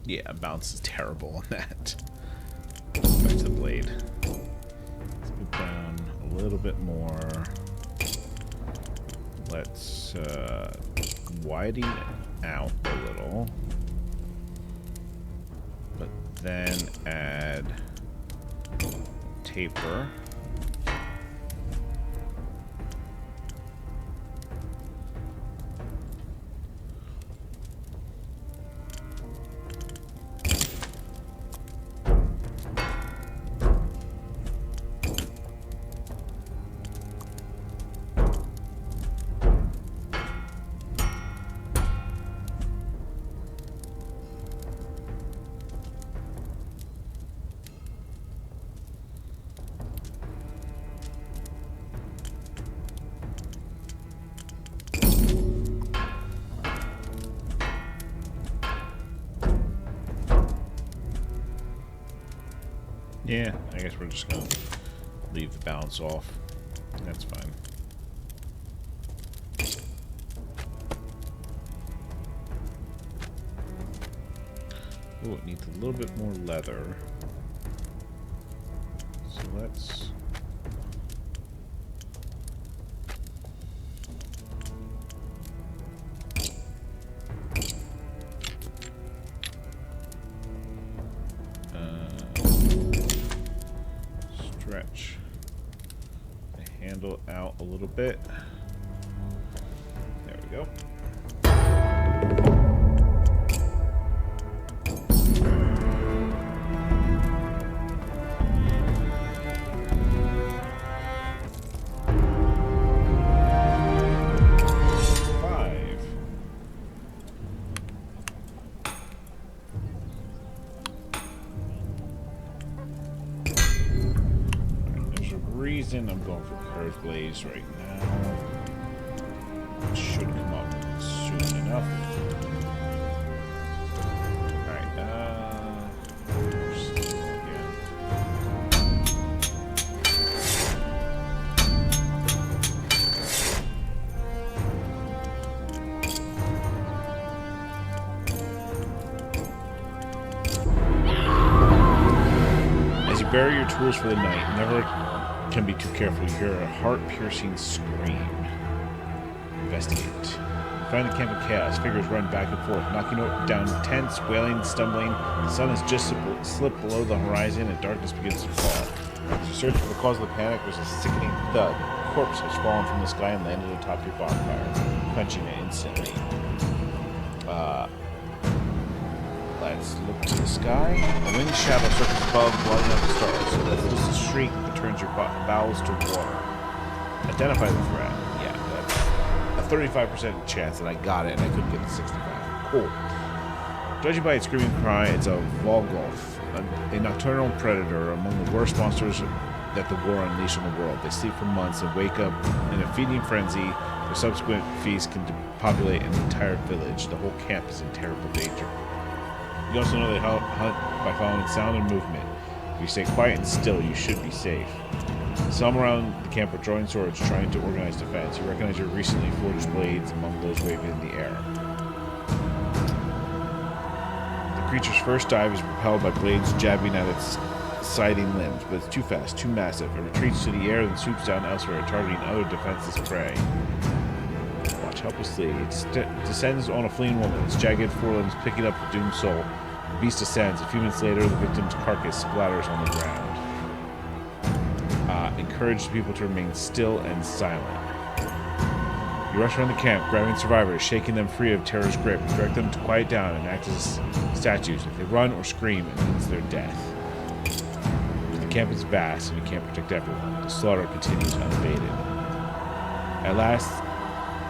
Yeah, bounce is terrible on that. Back to the blade. Let's move down a little bit more. Let's widen it out a little. But then add taper. Yeah, I guess we're just gonna leave the balance off. That's fine. Oh, it needs a little bit more leather. So let's... stretch the handle out a little bit. There we go. I'm going for curved blades right now. It should come up soon enough. Alright, as you bury your tools for the night, never can be too careful. You hear a heart-piercing scream. Investigate. find the camp in chaos. Figures run back and forth, knocking down tents, wailing, stumbling. The sun has just slipped below the horizon and darkness begins to fall. As you search for the cause of the panic, there's a sickening thud. A corpse has fallen from the sky and landed atop your bonfire, quenching it instantly. Let's look to the sky. A winged shadow circles above, blotting out the stars. So that's just a shriek that turns your bowels to water. Identify the threat. Yeah, that's a 35% chance that I got it and I couldn't get the 65. Cool. Judging by its screaming cry, it's a Volgolf, a nocturnal predator among the worst monsters that the war unleashed on the world. They sleep for months and wake up in a feeding frenzy. Their subsequent feast can populate an entire village. The whole camp is in terrible danger. You also know they hunt by following sound and movement. If you stay quiet and still, you should be safe. Some around the camp are drawing swords, trying to organize defense. You recognize your recently forged blades among those waving in the air. The creature's first dive is propelled by blades jabbing at its siding limbs, but it's too fast, too massive. It retreats to the air, then swoops down elsewhere, targeting other defenseless prey. Watch helplessly. It descends on a fleeing woman, its jagged forelimbs picking up the doomed soul. The beast descends. A few minutes later, the victim's carcass splatters on the ground. Encourage the people to remain still and silent. You rush around the camp, grabbing survivors, shaking them free of terror's grip, and direct them to quiet down and act as statues. If they run or scream, it means their death. The camp is vast, and you can't protect everyone. The slaughter continues unabated. At last,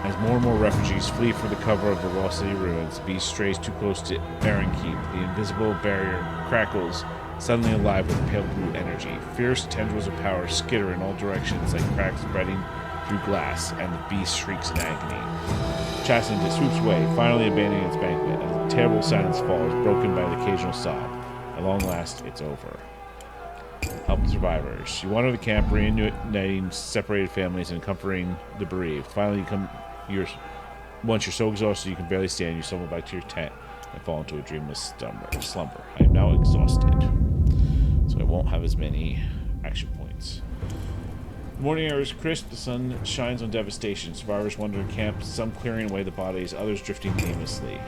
as more and more refugees flee for the cover of the lost city ruins, the beast strays too close to Aaron Keep. The invisible barrier crackles, suddenly alive with pale blue energy. Fierce tendrils of power skitter in all directions like cracks spreading through glass, and the beast shrieks in agony. Chastened, it swoops away, finally abandoning its banquet. As a terrible silence falls, broken by an occasional sob. At long last, it's over. Help the survivors. You wander the camp, reuniting separated families and comforting the bereaved. Finally, once you're so exhausted you can barely stand, you stumble back to your tent and fall into a dreamless slumber. I am now exhausted, so I won't have as many action points. The morning air is crisp, the sun shines on devastation. Survivors wander the camp, some clearing away the bodies, others drifting aimlessly.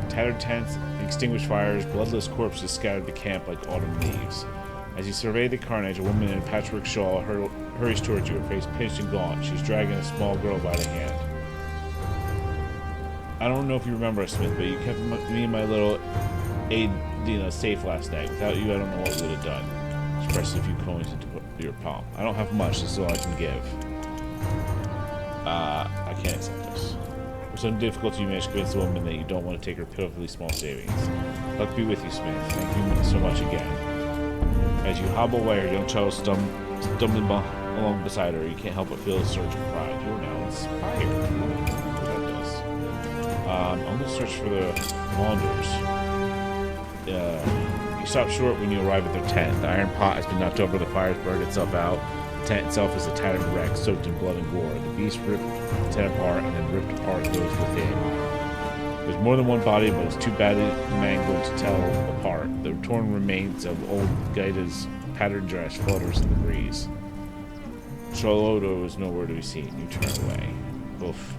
Tattered tents, extinguished fires, bloodless corpses scattered the camp like autumn leaves. As you survey the carnage, a woman in a patchwork shawl hurries towards you, her face pinched and gaunt. She's dragging a small girl by the hand. I don't know if you remember us, Smith, but you kept me and my little aide safe last night. Without you, I don't know what we would have done. She presses a few coins into your palm. I don't have much, this is all I can give. I can't accept this. With some difficulty, you manage to convince the woman that you don't want to take her pitifully small savings. Luck be with you, Smith. Thank you so much again. As you hobble away, her young child stumbling along beside her, you can't help but feel a surge of pride. You're now inspired. I'm going to search for the Maunders. You stop short when you arrive at their tent. The iron pot has been knocked over, the fire's burned itself out. The tent itself is a tattered wreck, soaked in blood and gore. The beast ripped the tent apart and then ripped apart those within. There's more than one body, but it's too badly mangled to tell apart. The torn remains of old Gaida's patterned dress flutters in the breeze. Charlotta is nowhere to be seen. You turn away. Oof.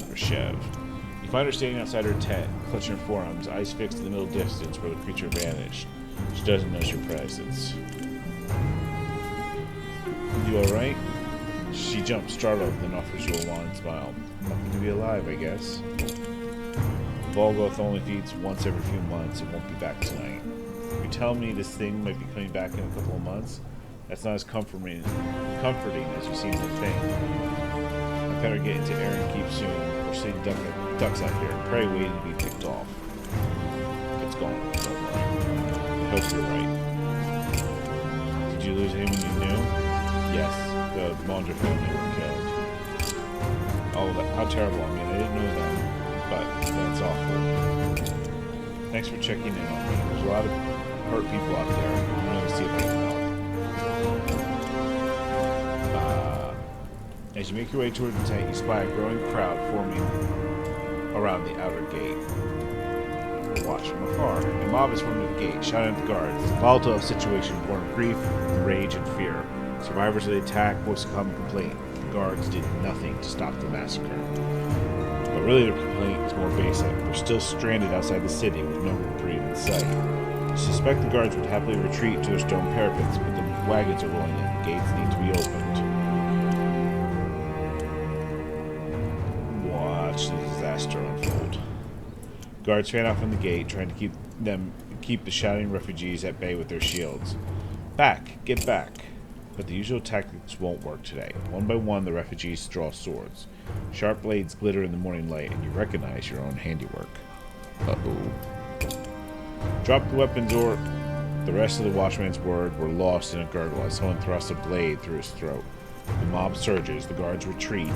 Or Chev. You find her standing outside her tent, clutching her forearms, eyes fixed in the middle distance where the creature vanished. She doesn't notice your presence. You alright? She jumps, startled, then offers you a wan smile. Happy to be alive, I guess. Volgoth only feeds once every few months. It won't be back tonight. You tell me this thing might be coming back in a couple of months? That's not as comforting as you seem to think. I better get into Aaron Keep soon. We're seeing ducks out here. Pray waiting to be picked off. It's gone. Don't worry. I hope you're right. Did you lose anyone you knew? Yes. The Maunder family were killed. Oh, how terrible. I mean, I didn't know that. But that's awful. Thanks for checking in on me. There's a lot of hurt people out there. I'm going to see if I can help. As you make your way toward the tent, you spy a growing crowd forming around the outer gate. Watch from afar. A mob is forming at the gate, shouting at the guards. It's a volatile situation born of grief, rage, and fear. Survivors of the attack voice a common complaint. The guards did nothing to stop the massacre. really, the complaint is more basic. We're still stranded outside the city with no reprieve in sight. I suspect the guards would happily retreat to their stone parapets, but the wagons are rolling in. The gates need to be opened. Watch the disaster unfold. Guards fan out from the gate, trying to keep the shouting refugees at bay with their shields. Back! Get back! But the usual tactics won't work today. One by one, the refugees draw swords. Sharp blades glitter in the morning light, and you recognize your own handiwork. Uh-oh. Drop the weapons, or... The rest of the watchman's word were lost in a gurgle as someone thrust a blade through his throat. The mob surges, the guards retreat,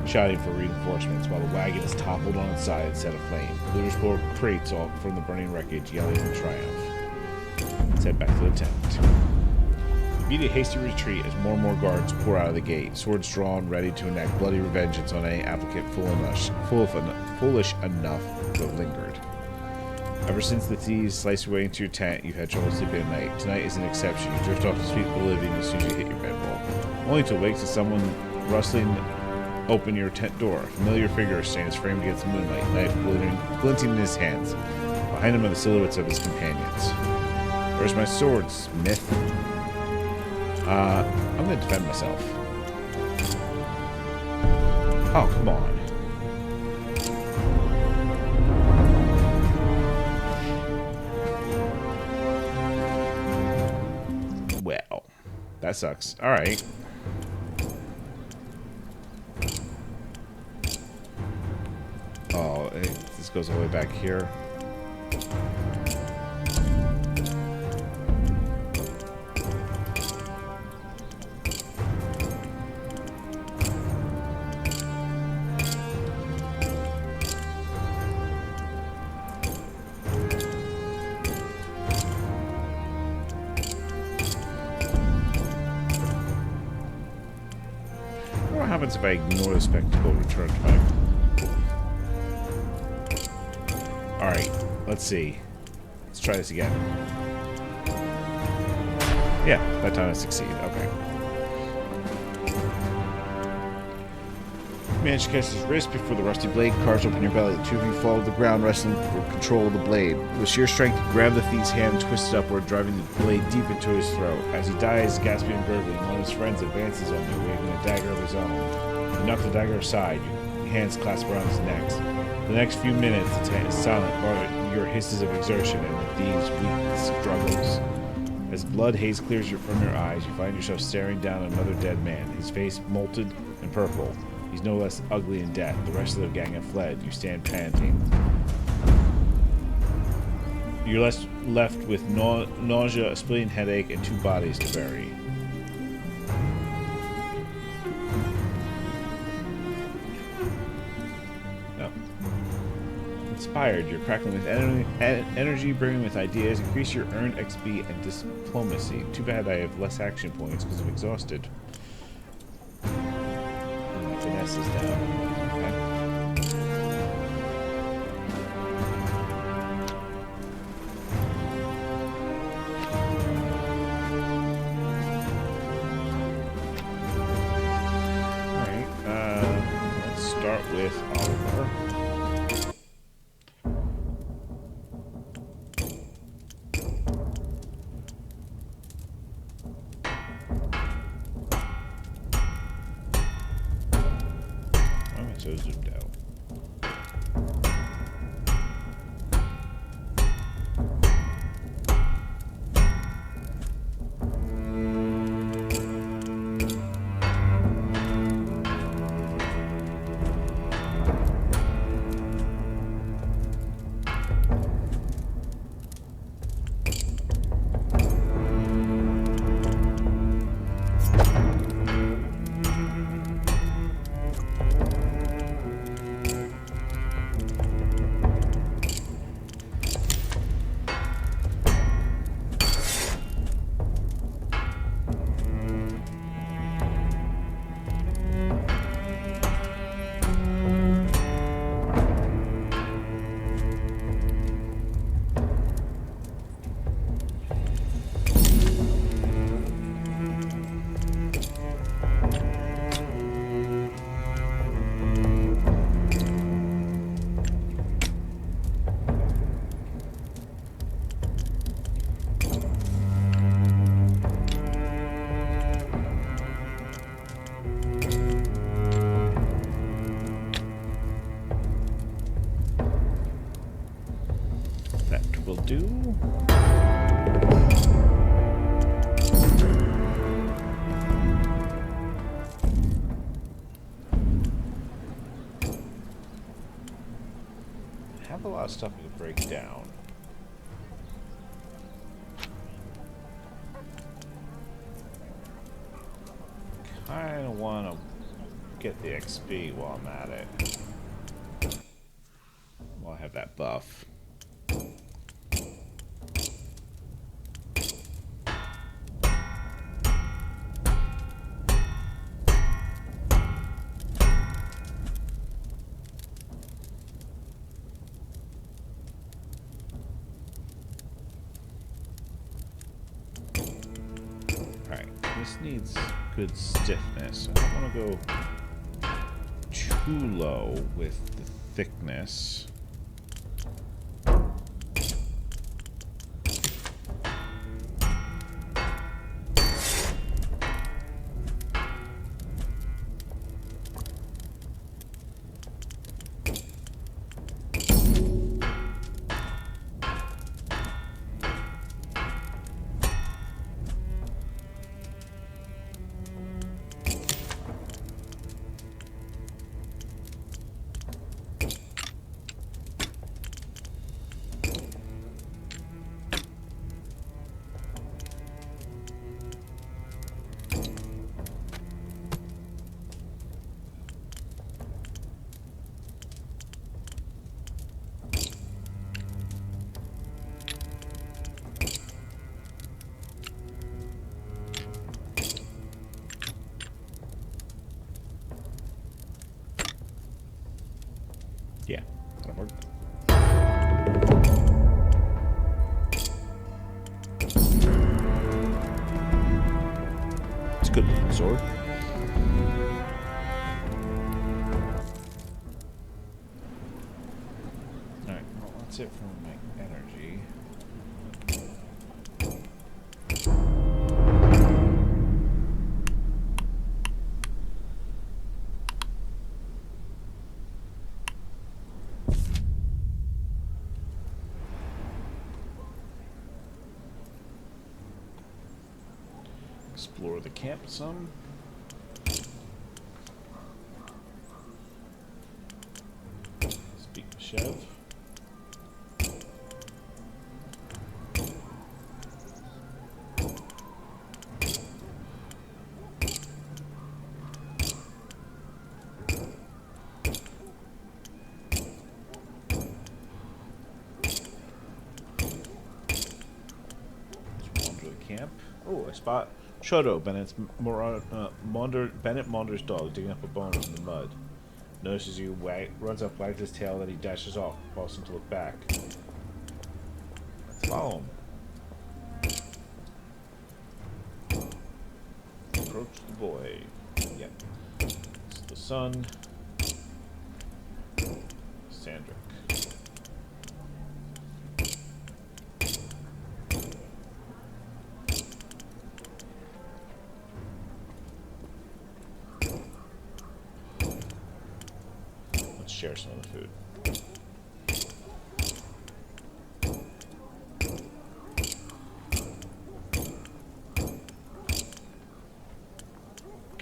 shouting for reinforcements, while the wagon is toppled on its side and set aflame. Looters pull crates off from the burning wreckage, yelling in triumph. Let's head back to the tent. Immediate hasty retreat as more and more guards pour out of the gate, swords drawn, ready to enact bloody revengeance on any applicant foolish enough to have lingered. Ever since the thieves sliced your way into your tent, you've had trouble sleeping at night. Tonight is an exception. You drift off to sweet oblivion as soon as you hit your bedroll, only to wake to someone rustling open your tent door. A familiar figure stands framed against the moonlight, knife glinting in his hands. Behind him are the silhouettes of his companions. Where's my sword, Smith? I'm gonna defend myself. Oh, come on. Well, that sucks. Alright. Oh, this goes all the way back here. What happens if I ignore the spectacle and return to my... Alright, let's see. Let's try this again. Yeah, that time I succeed. Okay. You manage to catch his wrist before the rusty blade carves open your belly. The two of you fall to the ground, wrestling for control of the blade. With sheer strength, you grab the thief's hand and twist it upward, driving the blade deep into his throat. As he dies, gasping and gurgling, one of his friends advances on you, waving a dagger of his own. You knock the dagger aside, your hands clasp around his neck. For the next few minutes, the tent is silent, barring your hisses of exertion and the thieves' weak struggles. As blood haze clears from your eyes, you find yourself staring down at another dead man, his face molted and purple. He's no less ugly in death. The rest of the gang have fled. You stand panting. You're left with nausea, a splitting headache, and two bodies to bury. No. Inspired, you're crackling with energy, brimming with ideas. Increase your earned XP and diplomacy. Too bad I have less action points because I'm exhausted. Finesse is down. Okay. Alright, let's start with Oliver. will do. I have a lot of stuff we can break down. Kinda wanna get the XP while I'm at it. While I have that buff. This needs good stiffness. I don't want to go too low with the thickness. Yeah, that'll work. It's a good sword. Alright, well, that's it for my energy. Explore the camp some. Speak to Chev. Let's wander the camp. Oh, I spot Chodo, Bennett Maunder's dog, digging up a bone in the mud. Notices you, runs up, wags his tail, then he dashes off, pausing to look back. Let's follow him. Approach the boy. Yep. It's the son. Sandrick. Share some of the food.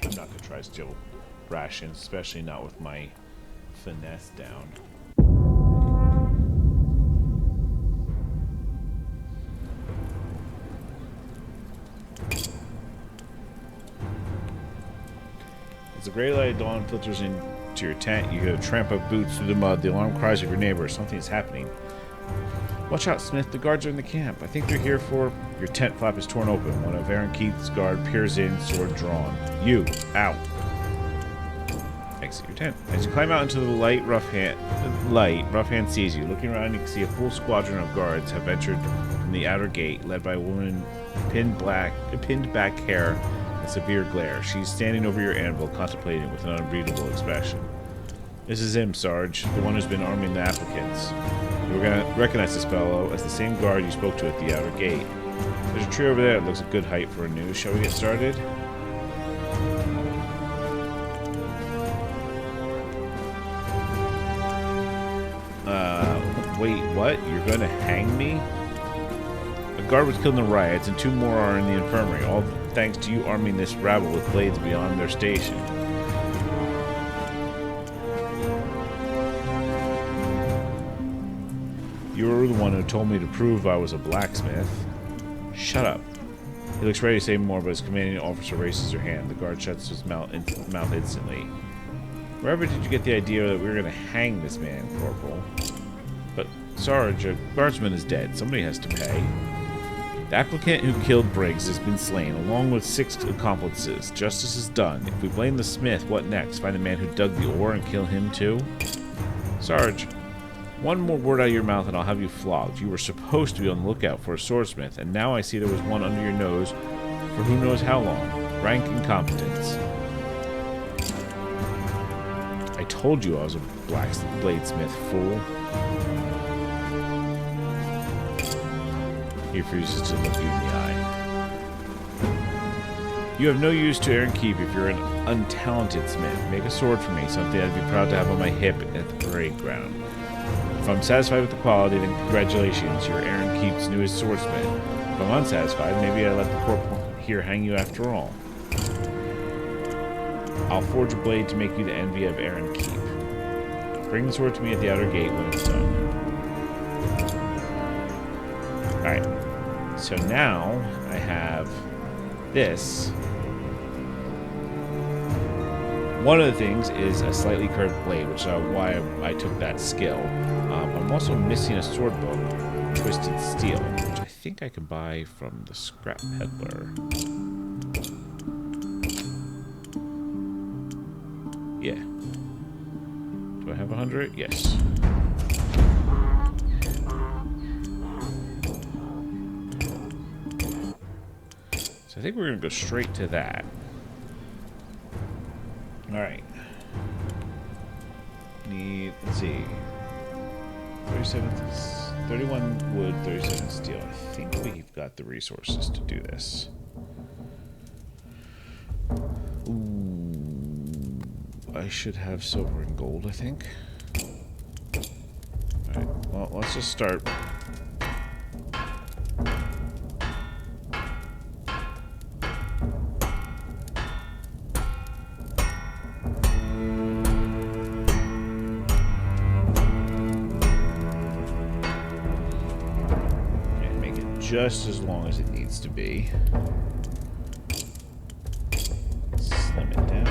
I'm not going to try to steal rations, especially not with my finesse down. As the gray light of dawn filters in to your tent, you hear the tramp of boots through the mud, the alarm cries of your neighbor. Something is happening. Watch out, Smith. The guards are in the camp. I think they're here for... Your tent flap is torn open. One of Aaron Keith's guard peers in, sword drawn. You, out. Exit your tent. As you climb out into the light, rough hand sees you. Looking around, you can see a full squadron of guards have entered from the outer gate, led by a woman pinned back hair, severe glare. She's standing over your anvil, contemplating with an unreadable expression. This is him, Sarge, the one who's been arming the applicants. You're gonna recognize this fellow as the same guard you spoke to at the outer gate. There's a tree over there that looks a good height for a noose. Shall we get started? Wait, what? You're gonna hang me? A guard was killed in the riots, and 2 more are in the infirmary, all thanks to you arming this rabble with blades beyond their station. You were the one who told me to prove I was a blacksmith. Shut up. He looks ready to say more, but his commanding officer raises her hand. The guard shuts his mouth instantly. Wherever did you get the idea that we were going to hang this man, Corporal? But, Sarge, a guardsman is dead. Somebody has to pay. The applicant who killed Briggs has been slain, along with 6 accomplices. Justice is done. If we blame the smith, what next? Find the man who dug the ore and kill him too? Sarge, one more word out of your mouth and I'll have you flogged. You were supposed to be on the lookout for a swordsmith, and now I see there was one under your nose for who knows how long. Rank incompetence. I told you I was a bladesmith, fool. He refuses to look you in the eye. You have no use to Iron Keep if you're an untalented smith. Make a sword for me, something I'd be proud to have on my hip at the parade ground. If I'm satisfied with the quality, then congratulations, you're Iron Keep's newest swordsmith. If I'm unsatisfied, maybe I let the corporal here hang you after all. I'll forge a blade to make you the envy of Iron Keep. Bring the sword to me at the outer gate when it's done. Alright, so now I have this. One of the things is a slightly curved blade, which is why I took that skill. I'm also missing a sword book, Twisted Steel, which I think I can buy from the scrap peddler. Yeah. Do I have 100? Yes. So I think we're going to go straight to that. Alright. Let's see. 31 wood, 37 steel. I think we've got the resources to do this. Ooh, I should have silver and gold, I think. Alright, well, let's just start. Just as long as it needs to be. Slim it down.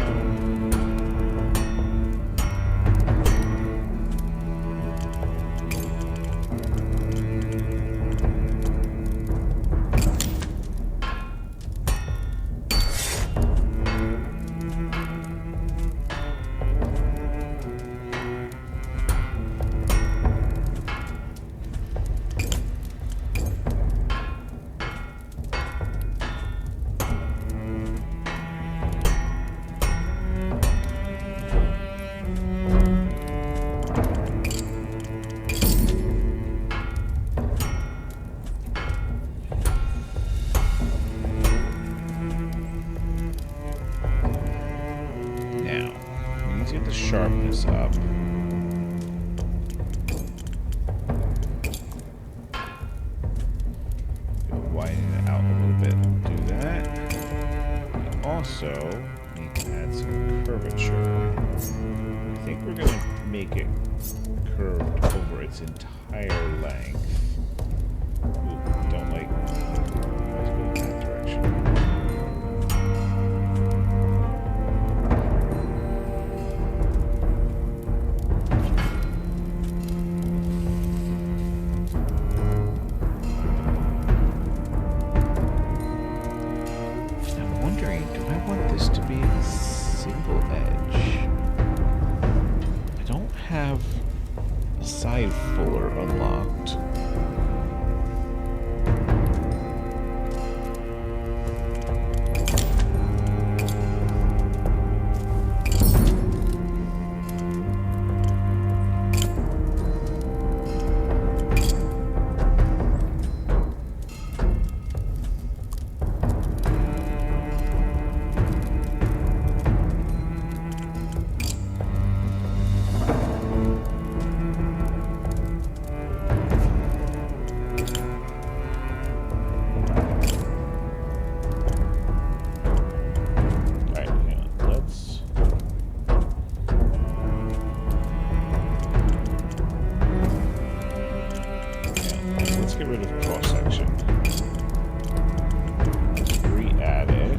Sharpness up. Widen it out a little bit. Do that. We also need to add some curvature. I think we're going to make it curved over its entire length. Ooh, don't like. Let's go in that direction. Fuller unlocked. let's get rid of the cross section. Let's re-add it.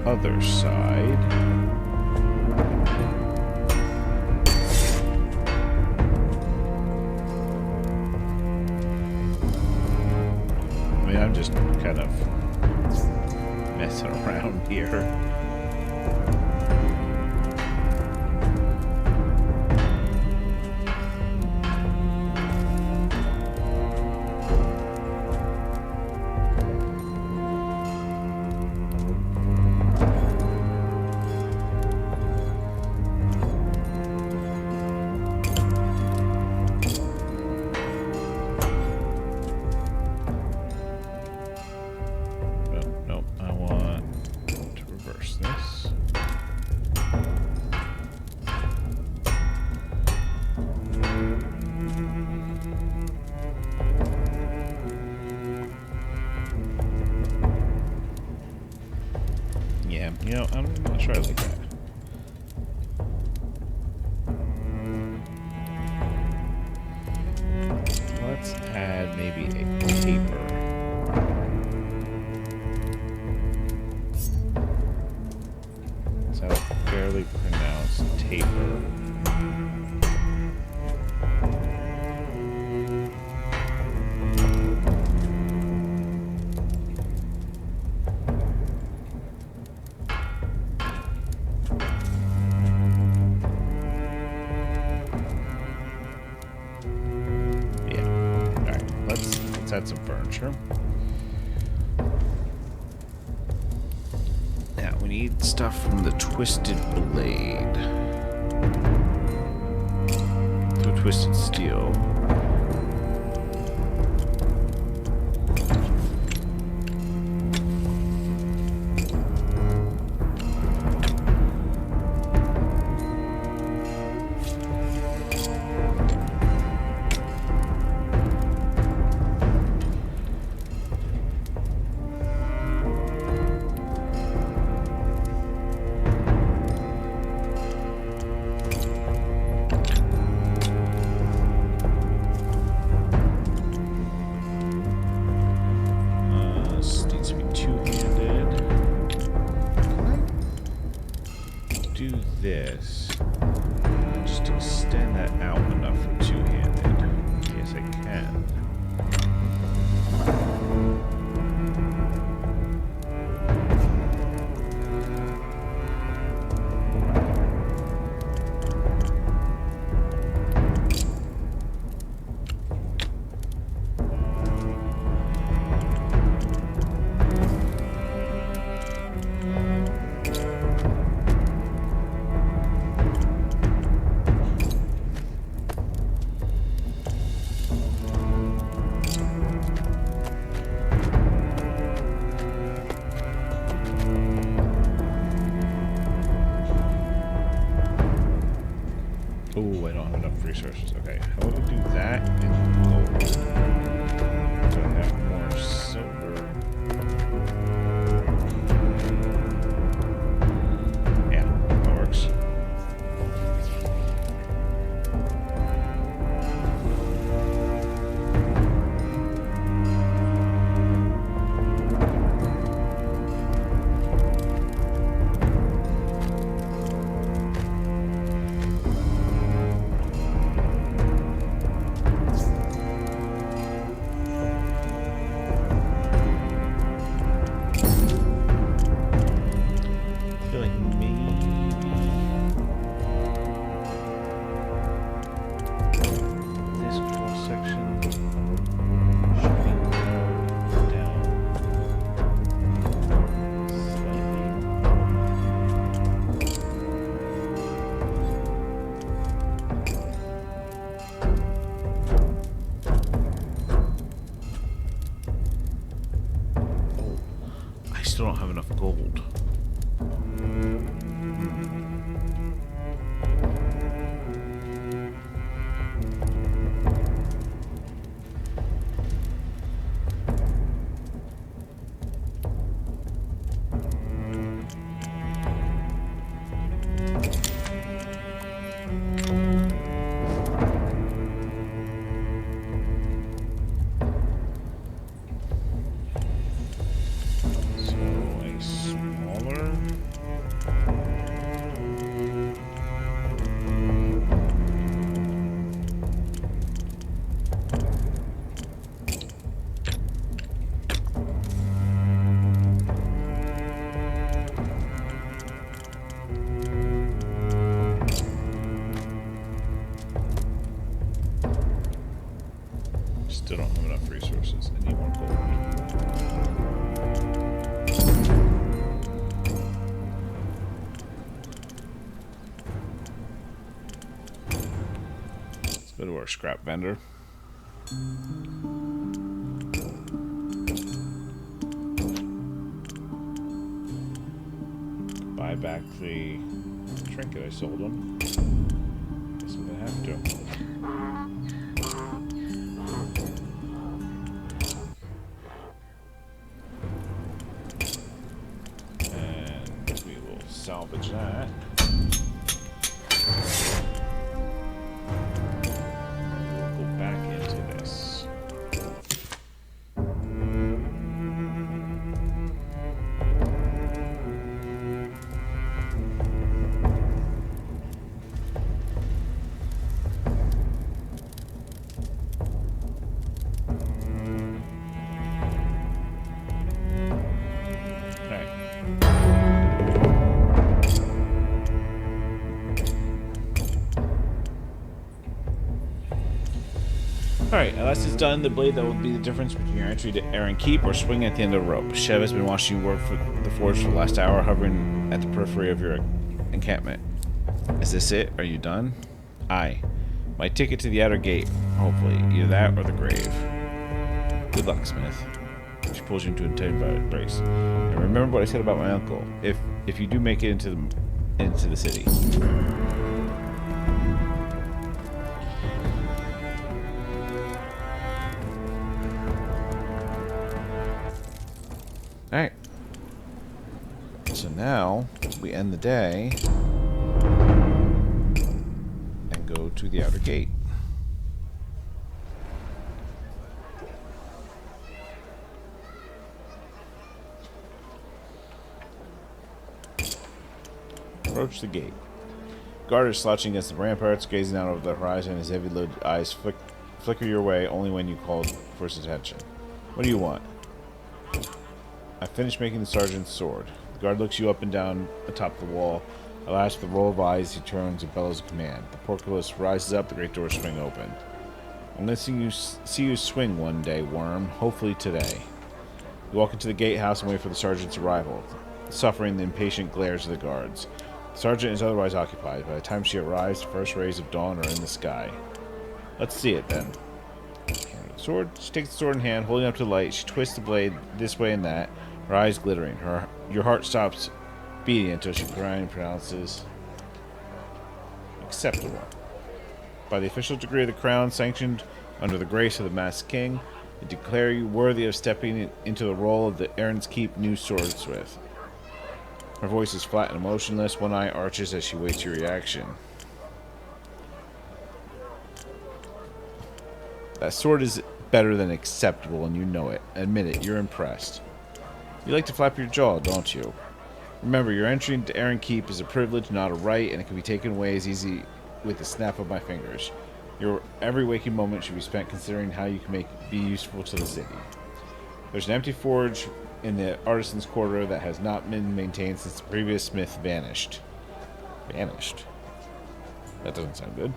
Other side. I mean, I'm just kind of messing around here. You know, I'm not sure I like that. Let's add maybe a taper. Let's have a fairly pronounced taper. Let's add some furniture. Now we need stuff from the twisted blade. The twisted steel. This just extend that out enough for two-handed. Yes, I can. Oh, I don't have enough resources. Okay, how about we do that in gold? So I have more silver. Yeah, that works. gold. Still don't have enough resources. I need more gold. Let's go to our scrap vendor. Buy back the trinket I sold him. Guess I'm gonna have to. Salvage that. We'll go back into this. Alright, unless it's done, the blade that will be the difference between your entry to Aaron Keep or swing at the end of the rope. Shev has been watching you work for the forge for the last hour, hovering at the periphery of your encampment. Is this it? Are you done? Aye. My ticket to the outer gate, hopefully. Either that or the grave. Good luck, Smith. She pulls you into a tight embrace. And remember what I said about my uncle. If you do make it into the city. Alright. So now, we end the day and go to the outer gate. Approach the gate. Guard is slouching against the ramparts, gazing out over the horizon. His heavy-lidded eyes flicker your way only when you call for his attention. What do you want? I finished making the sergeant's sword. The guard looks you up and down atop the wall. Alas, with a roll of eyes, he turns and bellows a command. The portcullis rises up, the great doors swing open. I'm going to see you swing one day, worm. Hopefully today. You walk into the gatehouse and wait for the sergeant's arrival, suffering the impatient glares of the guards. The sergeant is otherwise occupied. By the time she arrives, the first rays of dawn are in the sky. Let's see it, then. Sword. She takes the sword in hand, holding up to the light. She twists the blade this way and that, her eyes glittering. Your heart stops beating until she pronounces acceptable. By the official degree of the crown, sanctioned under the grace of the masked king, I declare you worthy of stepping into the role of the Aaron's Keep new swordsmith. Her voice is flat and emotionless. One eye arches as she waits your reaction. That sword is better than acceptable, and you know it. Admit it, you're impressed. You like to flap your jaw, don't you? Remember, your entry into Aaron Keep is a privilege, not a right, and it can be taken away as easy with the snap of my fingers. Your every waking moment should be spent considering how you can be useful to the city. There's an empty forge in the artisan's quarter that has not been maintained since the previous smith vanished. Vanished? That doesn't sound good.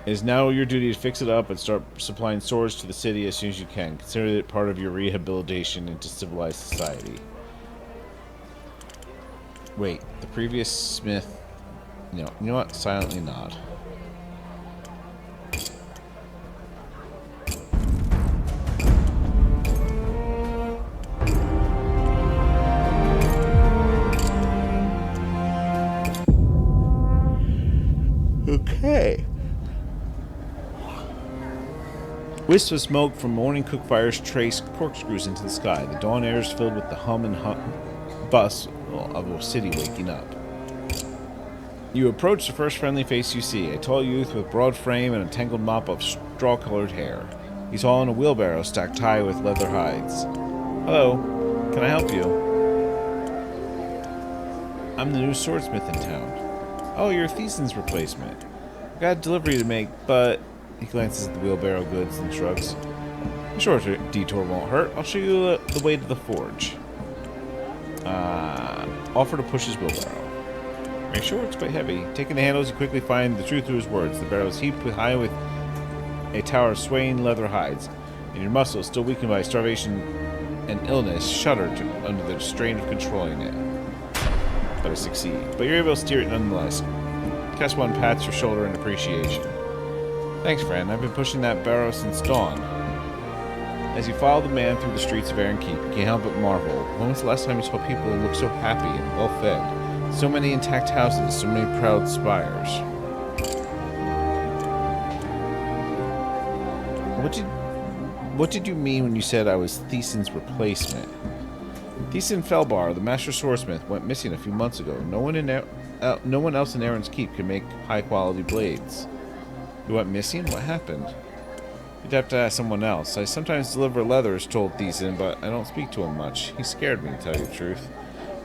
It is now your duty to fix it up and start supplying swords to the city as soon as you can. Consider it part of your rehabilitation into civilized society. Wait, the previous smith... No, you know what? Silently nod. Okay. Wisps of smoke from morning cook fires trace corkscrews into the sky. The dawn air is filled with the hum and bustle of a city waking up. You approach the first friendly face you see, a tall youth with broad frame and a tangled mop of straw-colored hair. He's hauling a wheelbarrow stacked high with leather hides. Hello, can I help you? I'm the new swordsmith in town. Oh, you're Thiesen's replacement. I've got a delivery to make, but... He glances at the wheelbarrow goods and shrugs. A short detour won't hurt. I'll show you the way to the forge. Offer to push his wheelbarrow. Make sure it's quite heavy. Taking the handles, you quickly find the truth to his words. The barrel is heaped high with a tower of swaying leather hides, and your muscles, still weakened by starvation and illness, shudder under the strain of controlling it. But I succeed. But you're able to steer it nonetheless. Caswan pats your shoulder in appreciation. Thanks, friend. I've been pushing that barrow since dawn. As you follow the man through the streets of Aaron Keep, you can't help but marvel. When was the last time you saw people who look so happy and well-fed? So many intact houses, so many proud spires. What did you mean when you said I was Thiesen's replacement? Thiesen Felbar, the master swordsmith, went missing a few months ago. No one else in Aaron's Keep can make high-quality blades. He went missing? What happened? You'd have to ask someone else. I sometimes deliver leathers, told Thiesen, but I don't speak to him much. He scared me, to tell you the truth.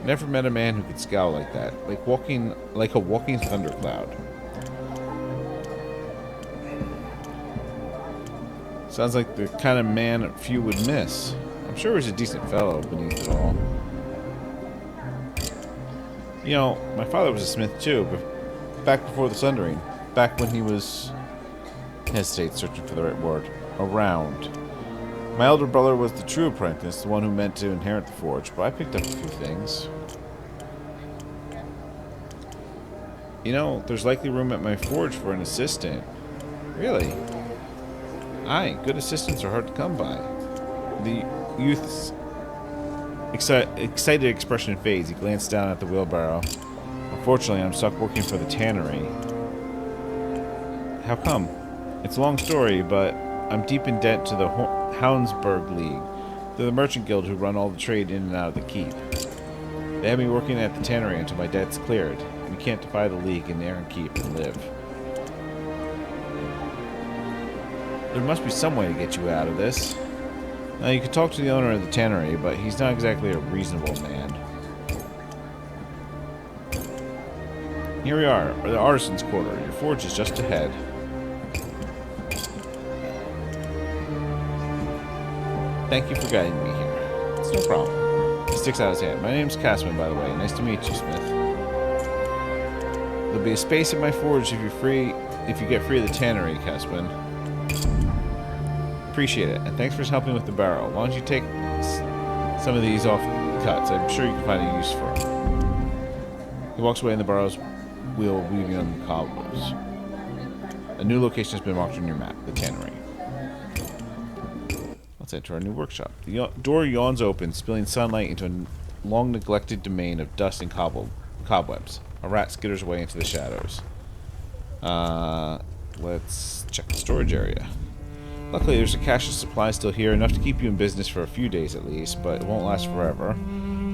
I never met a man who could scowl like that, like a walking thundercloud. Sounds like the kind of man few would miss. I'm sure he's a decent fellow beneath it all. You know, my father was a smith too, but back before the Sundering. Back when he was... Hesitate, searching for the right word. Around. My elder brother was the true apprentice, the one who meant to inherit the forge, but I picked up a few things. You know, there's likely room at my forge for an assistant. Really? Aye, good assistants are hard to come by. The youth's excited expression fades. He glanced down at the wheelbarrow. Unfortunately, I'm stuck working for the tannery. How come? It's a long story, but I'm deep in debt to the Houndsburg League. They're the merchant guild who run all the trade in and out of the keep. They have me working at the tannery until my debt's cleared. You can't defy the league in Aaron Keep and live. There must be some way to get you out of this. Now, you could talk to the owner of the tannery, but he's not exactly a reasonable man. Here we are, the artisan's quarter. Your forge is just ahead. Thank you for guiding me here. It's no problem. He sticks out his hand. My name's Casman, by the way. Nice to meet you, Smith. There'll be a space at my forge if you get free of the tannery, Casman. Appreciate it, and thanks for helping with the barrel. Why don't you take some of these off cuts? I'm sure you can find a use for them. He walks away, and the barrow's wheel weaving on the cobwebs. A new location has been marked on your map, the tannery. Let's enter our new workshop. The door yawns open, spilling sunlight into a long-neglected domain of dust and cobwebs. A rat skitters away into the shadows. Let's check the storage area. Luckily, there's a cache of supplies still here, enough to keep you in business for a few days at least, but it won't last forever.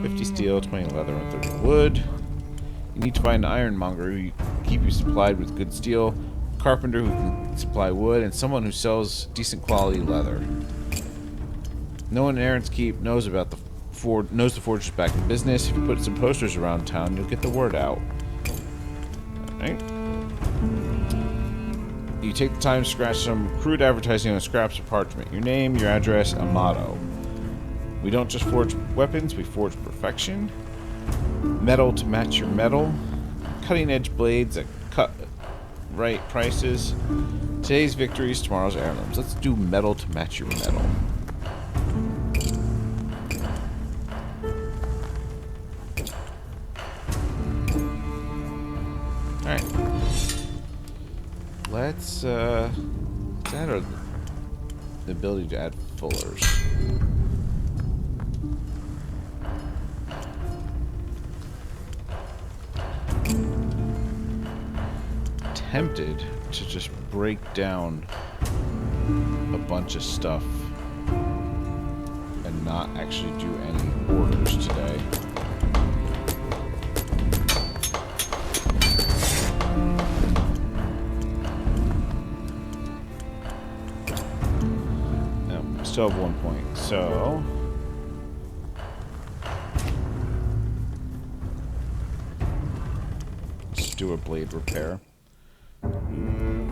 50 steel, 20 leather, and 30 wood. You need to find an ironmonger who can keep you supplied with good steel, a carpenter who can supply wood, and someone who sells decent quality leather. No one in Aaron's Keep knows about the forge is back in business. If you put some posters around town, you'll get the word out. Alright. You take the time to scratch some crude advertising on scraps of parchment. Your name, your address, a motto. We don't just forge weapons, we forge perfection. Metal to match your metal. Cutting-edge blades at cut-right prices. Today's victories, tomorrow's heirlooms. Let's do metal to match your metal. Alright. Let's add the ability to add fullers. tempted to just break down a bunch of stuff and not actually do any orders today. No, still have 1 point, so let's do a blade repair.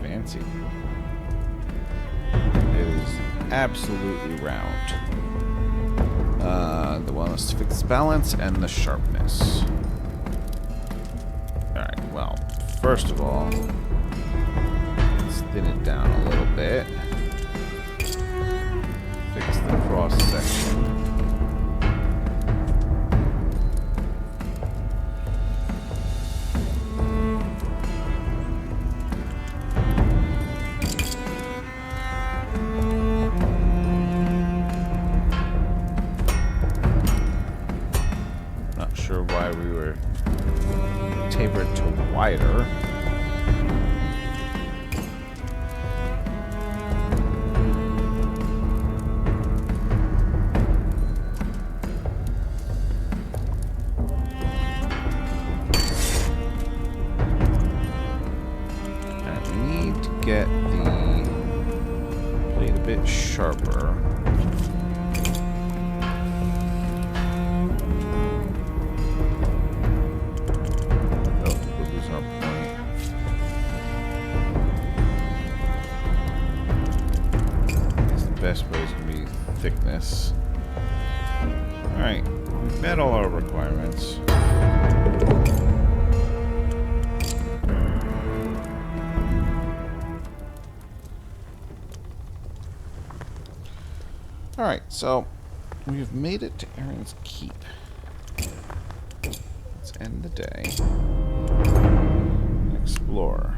Fancy. It is absolutely round. The wellness to fix balance and the sharpness. Alright, well, first of all, let's thin it down a little bit. Fix the cross section. Why we were tapered to wider. And we need to get the blade a bit sharper. Best way is going to be thickness. Alright, we've met all our requirements. Alright, so we've made it to Aaron's Keep. Let's end the day and explore.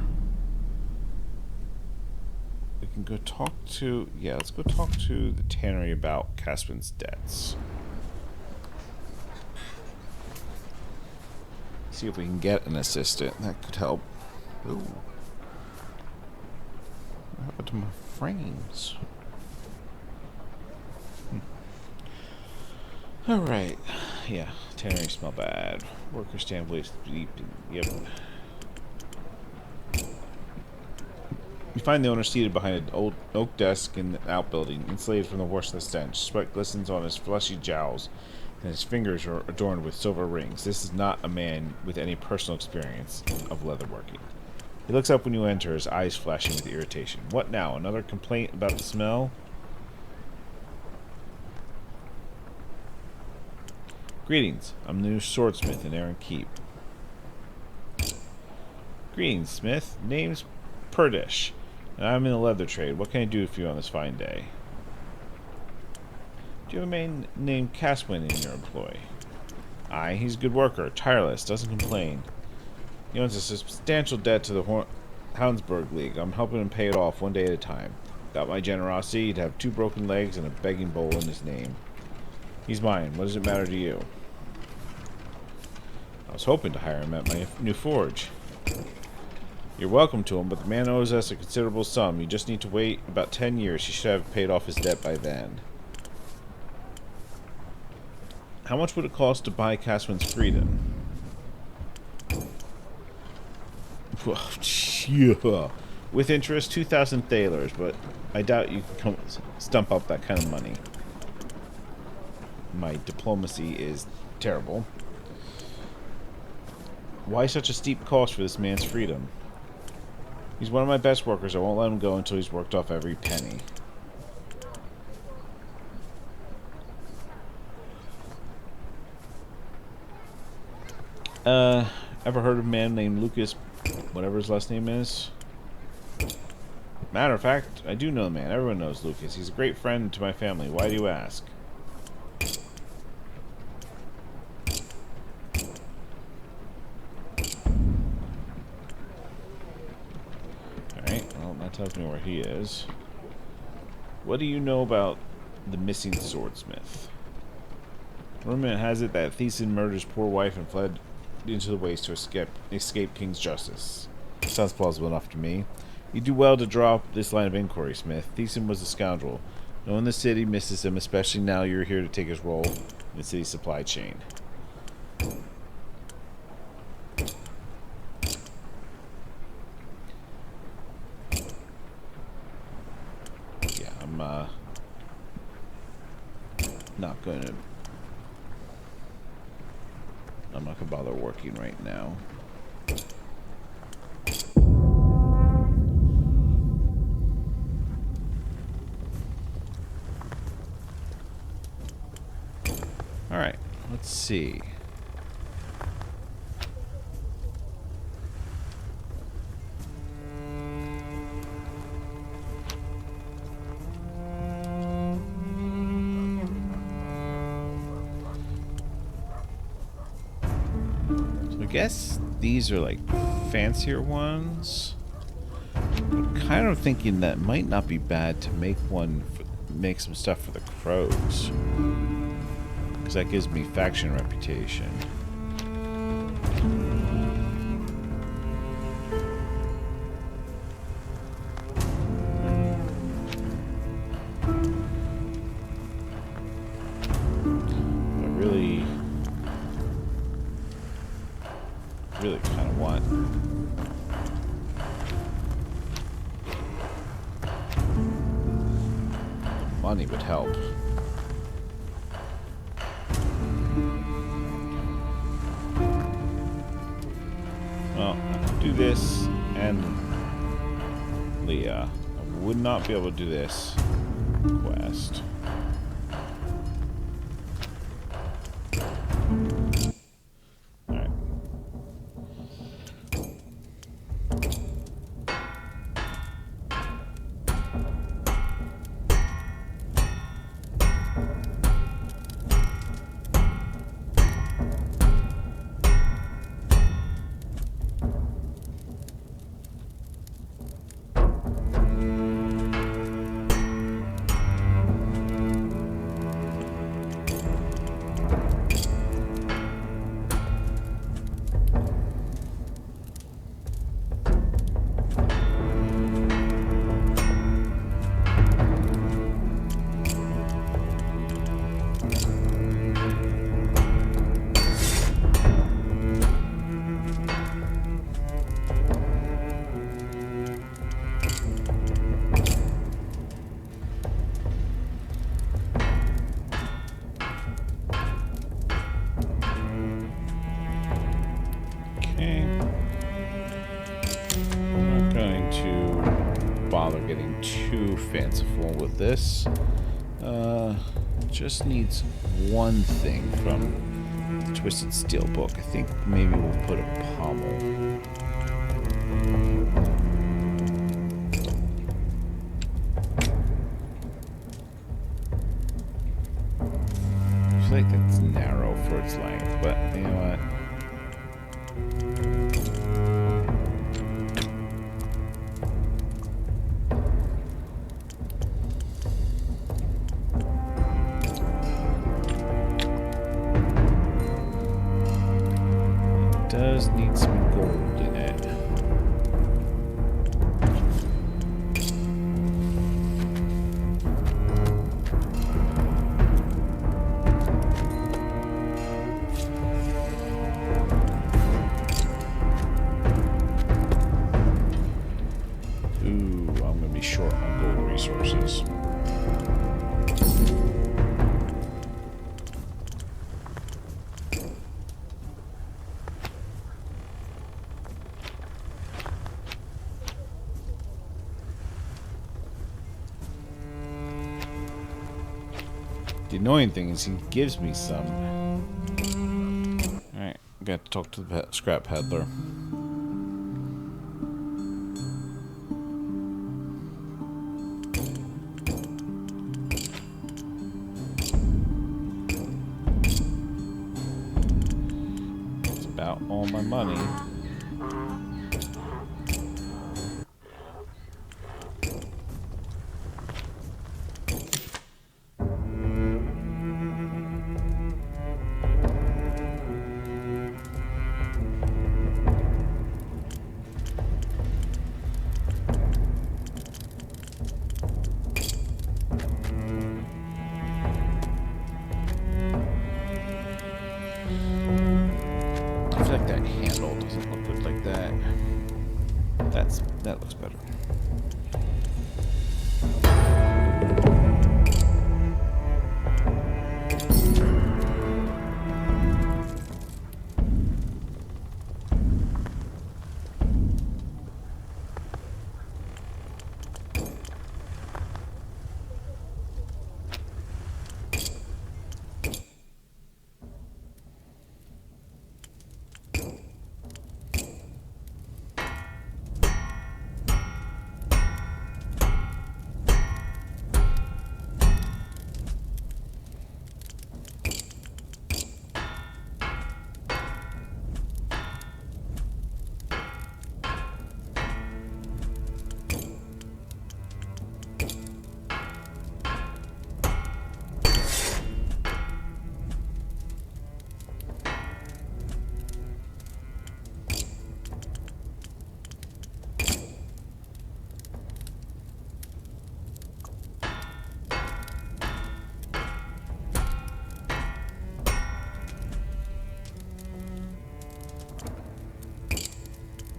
We can go talk to... Yeah, let's go talk to the tannery about Caspin's debts. See if we can get an assistant. That could help. Ooh. What happened to my frames? Alright. Yeah, tannery smell bad. Workers stand waste deep. Yep. You find the owner seated behind an old oak desk in the outbuilding, insulated from the worst of the stench. Sweat glistens on his fleshy jowls, and his fingers are adorned with silver rings. This is not a man with any personal experience of leatherworking. He looks up when you enter, his eyes flashing with irritation. What now? Another complaint about the smell? Greetings. I'm the new swordsmith in Aaron Keep. Greetings, Smith. Name's Perdish, and I'm in the leather trade. What can I do for you on this fine day? Do you have a man named Caspin in your employ? Aye, he's a good worker, tireless, doesn't complain. He owns a substantial debt to the Houndsburg League. I'm helping him pay it off one day at a time. Without my generosity, he'd have 2 broken legs and a begging bowl in his name. He's mine. What does it matter to you? I was hoping to hire him at my new forge. You're welcome to him, but the man owes us a considerable sum. You just need to wait about 10 years. He should have paid off his debt by then. How much would it cost to buy Caspin's freedom? With interest, 2,000 thalers, but I doubt you can stump up that kind of money. My diplomacy is terrible. Why such a steep cost for this man's freedom? He's one of my best workers. I won't let him go until he's worked off every penny. Ever heard of a man named Lucas, whatever his last name is? Matter of fact, I do know the man. Everyone knows Lucas. He's a great friend to my family. Why do you ask? Alright, well, that tells me where he is. What do you know about the missing swordsmith? Rumor has it that Thiessen murdered his poor wife and fled into the waste to escape King's justice. Sounds plausible enough to me. You do well to drop this line of inquiry, Smith. Thiessen was a scoundrel. No one in the city misses him, especially now you're here to take his role in the city's supply chain. Yeah, I'm not gonna bother working right now. Alright, let's see. So I guess these are like fancier ones. I'm kind of thinking that might not be bad to make make some stuff for the crows. Because that gives me faction reputation. I really kind of want money would help. Well, I can do this and Leah. I would not be able to do this quest. Alright. Getting too fanciful with this. Just needs one thing from the Twisted Steel book. I think maybe we'll put a pommel. I feel like that's narrow for its length, but you know what? Does need some gold in it. Ooh, I'm gonna be short on gold resources. The annoying thing is he gives me some. Alright, got to talk to the scrap peddler. That's about all my money. That looks better.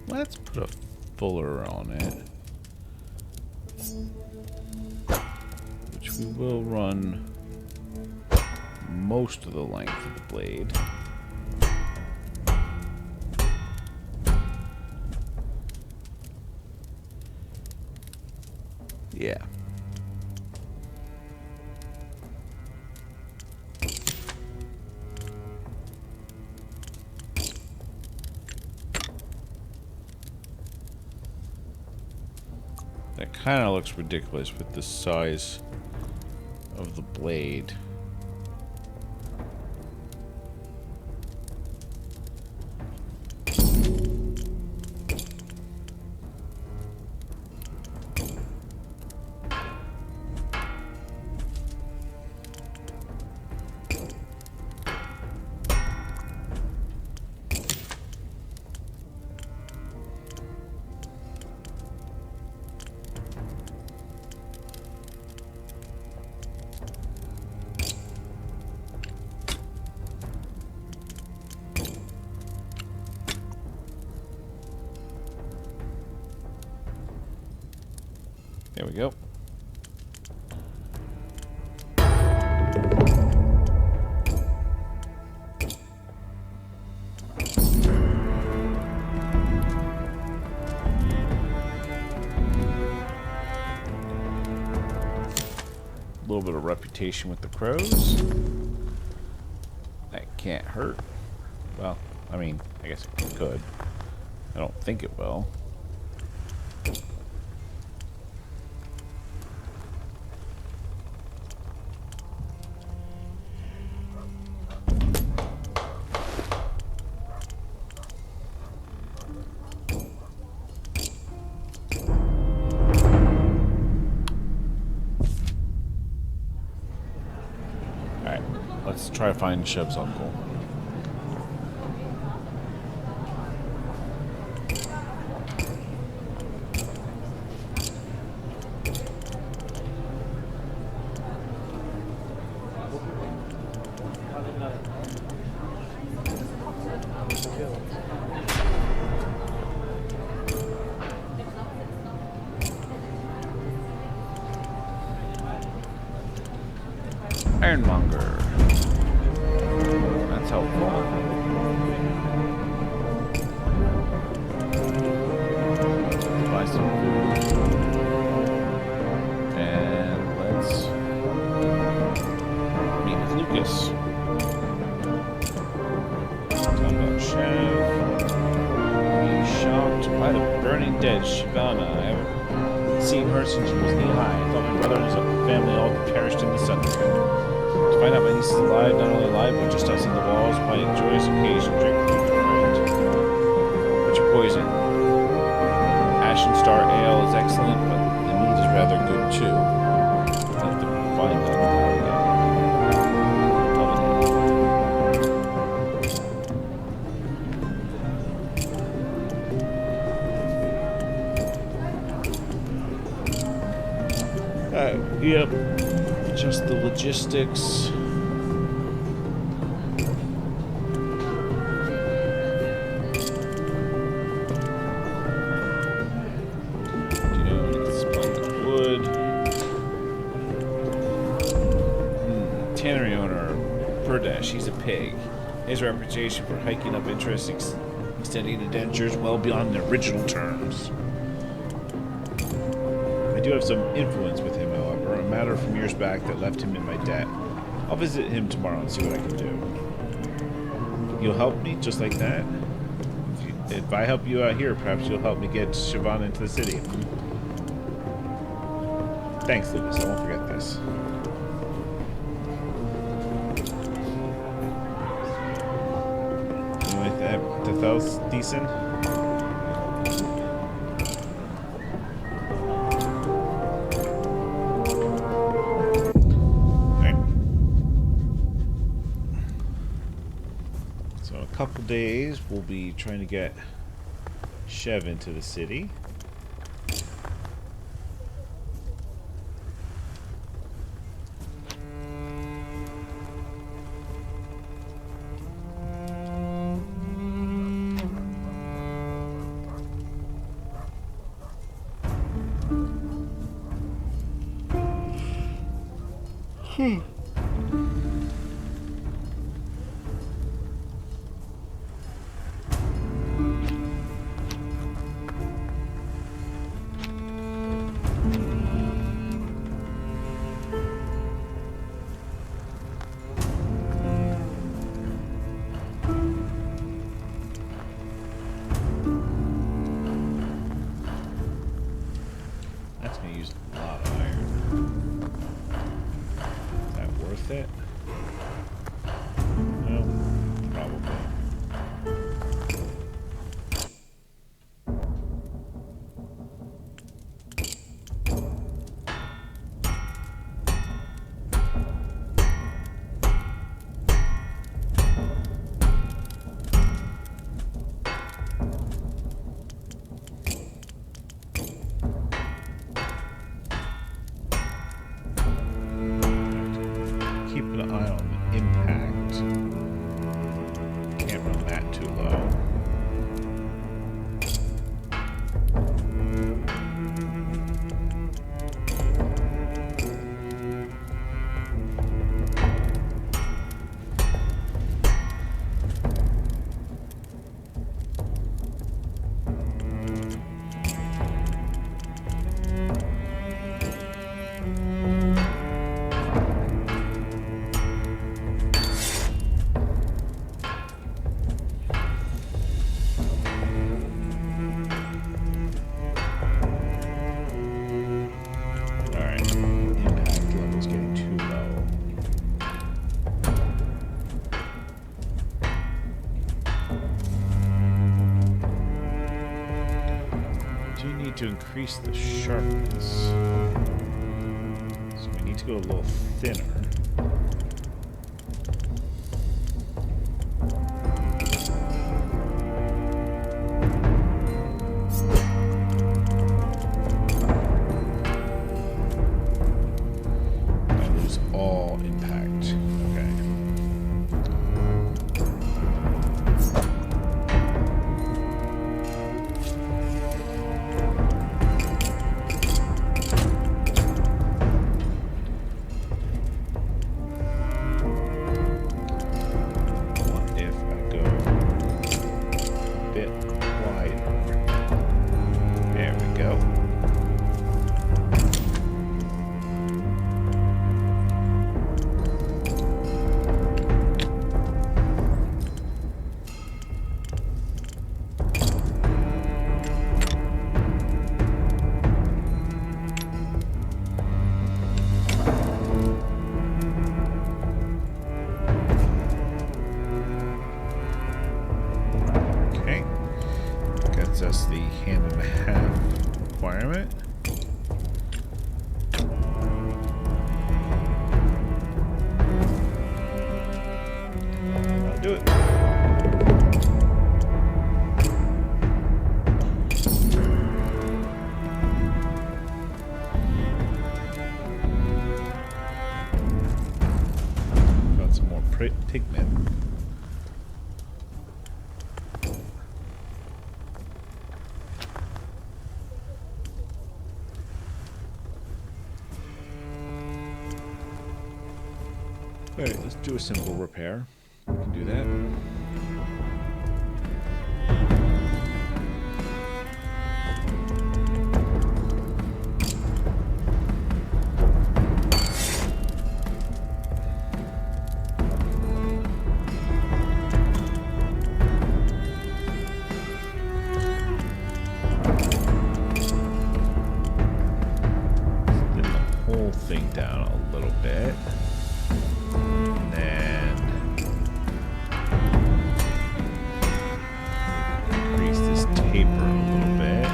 Let's put a fuller on it, which we will run most of the length of the blade. Yeah. That kind of looks ridiculous with the size of the blade. There we go. A little bit of reputation with the crows. That can't hurt. Well, I mean, I guess it could. I don't think it will. Let's try to find Shev's uncle. Ironmonger. That's helpful. Buy some food. And let's meet with Lucas. Talk about Chev. Be shocked by the burning dead Shivana. I haven't seen her since she was knee-high. I thought my brother and his family all perished in the sun. To find out my niece is alive, not only alive, but just outside the walls, by a joyous occasion, drink food with a friend. What's your poison? Ashen Star Ale is excellent, but the meat is rather good too. I'll have to find that. Yep. Just the logistics. tannery owner, Perdash, he's a pig. His reputation for hiking up interest extending indentures well beyond the original terms. I do have some influence with him, however, a matter from years back that left him in my debt. I'll visit him tomorrow and see what I can do. You'll help me just like that? If I help you out here, perhaps you'll help me get Siobhan into the city. Thanks, Lucas. I won't forget this. You like that? That was decent? Couple days we'll be trying to get Chev into the city. It? No, probably. To increase the sharpness. So we need to go a little thinner. I lose all impact. Okay. Us the hand and a half requirement. I'll do it. Got some more pigment. Alright, let's do a simple repair. We can do that. Thing down a little bit, and then increase this taper a little bit.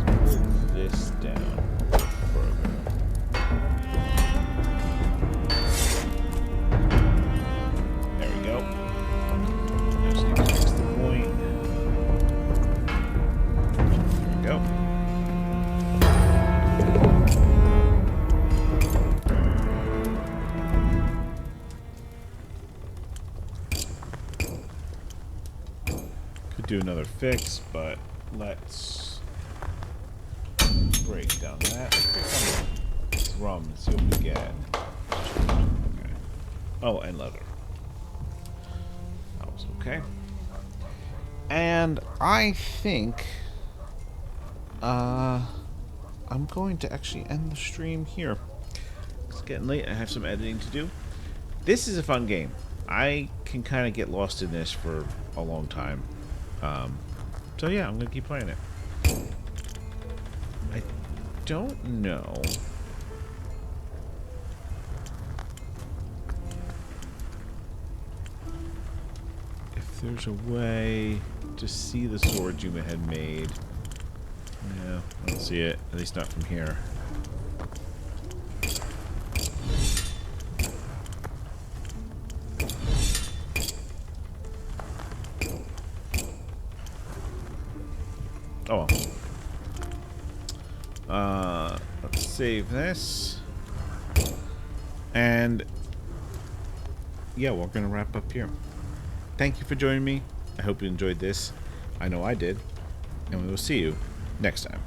Let's move this down further. Do another fix, but let's break down that. Let's break down the drum and see what we get. Okay. Oh, and leather. That was okay. And I think I'm going to actually end the stream here. It's getting late. I have some editing to do. This is a fun game. I can kind of get lost in this for a long time. So yeah, I'm gonna keep playing it. I don't know if there's a way to see the swords you had made. Yeah, I don't see it, at least not from here. Oh, let's save this. And yeah, we're gonna wrap up here. Thank you for joining me. I hope you enjoyed this. I know I did. And we will see you next time.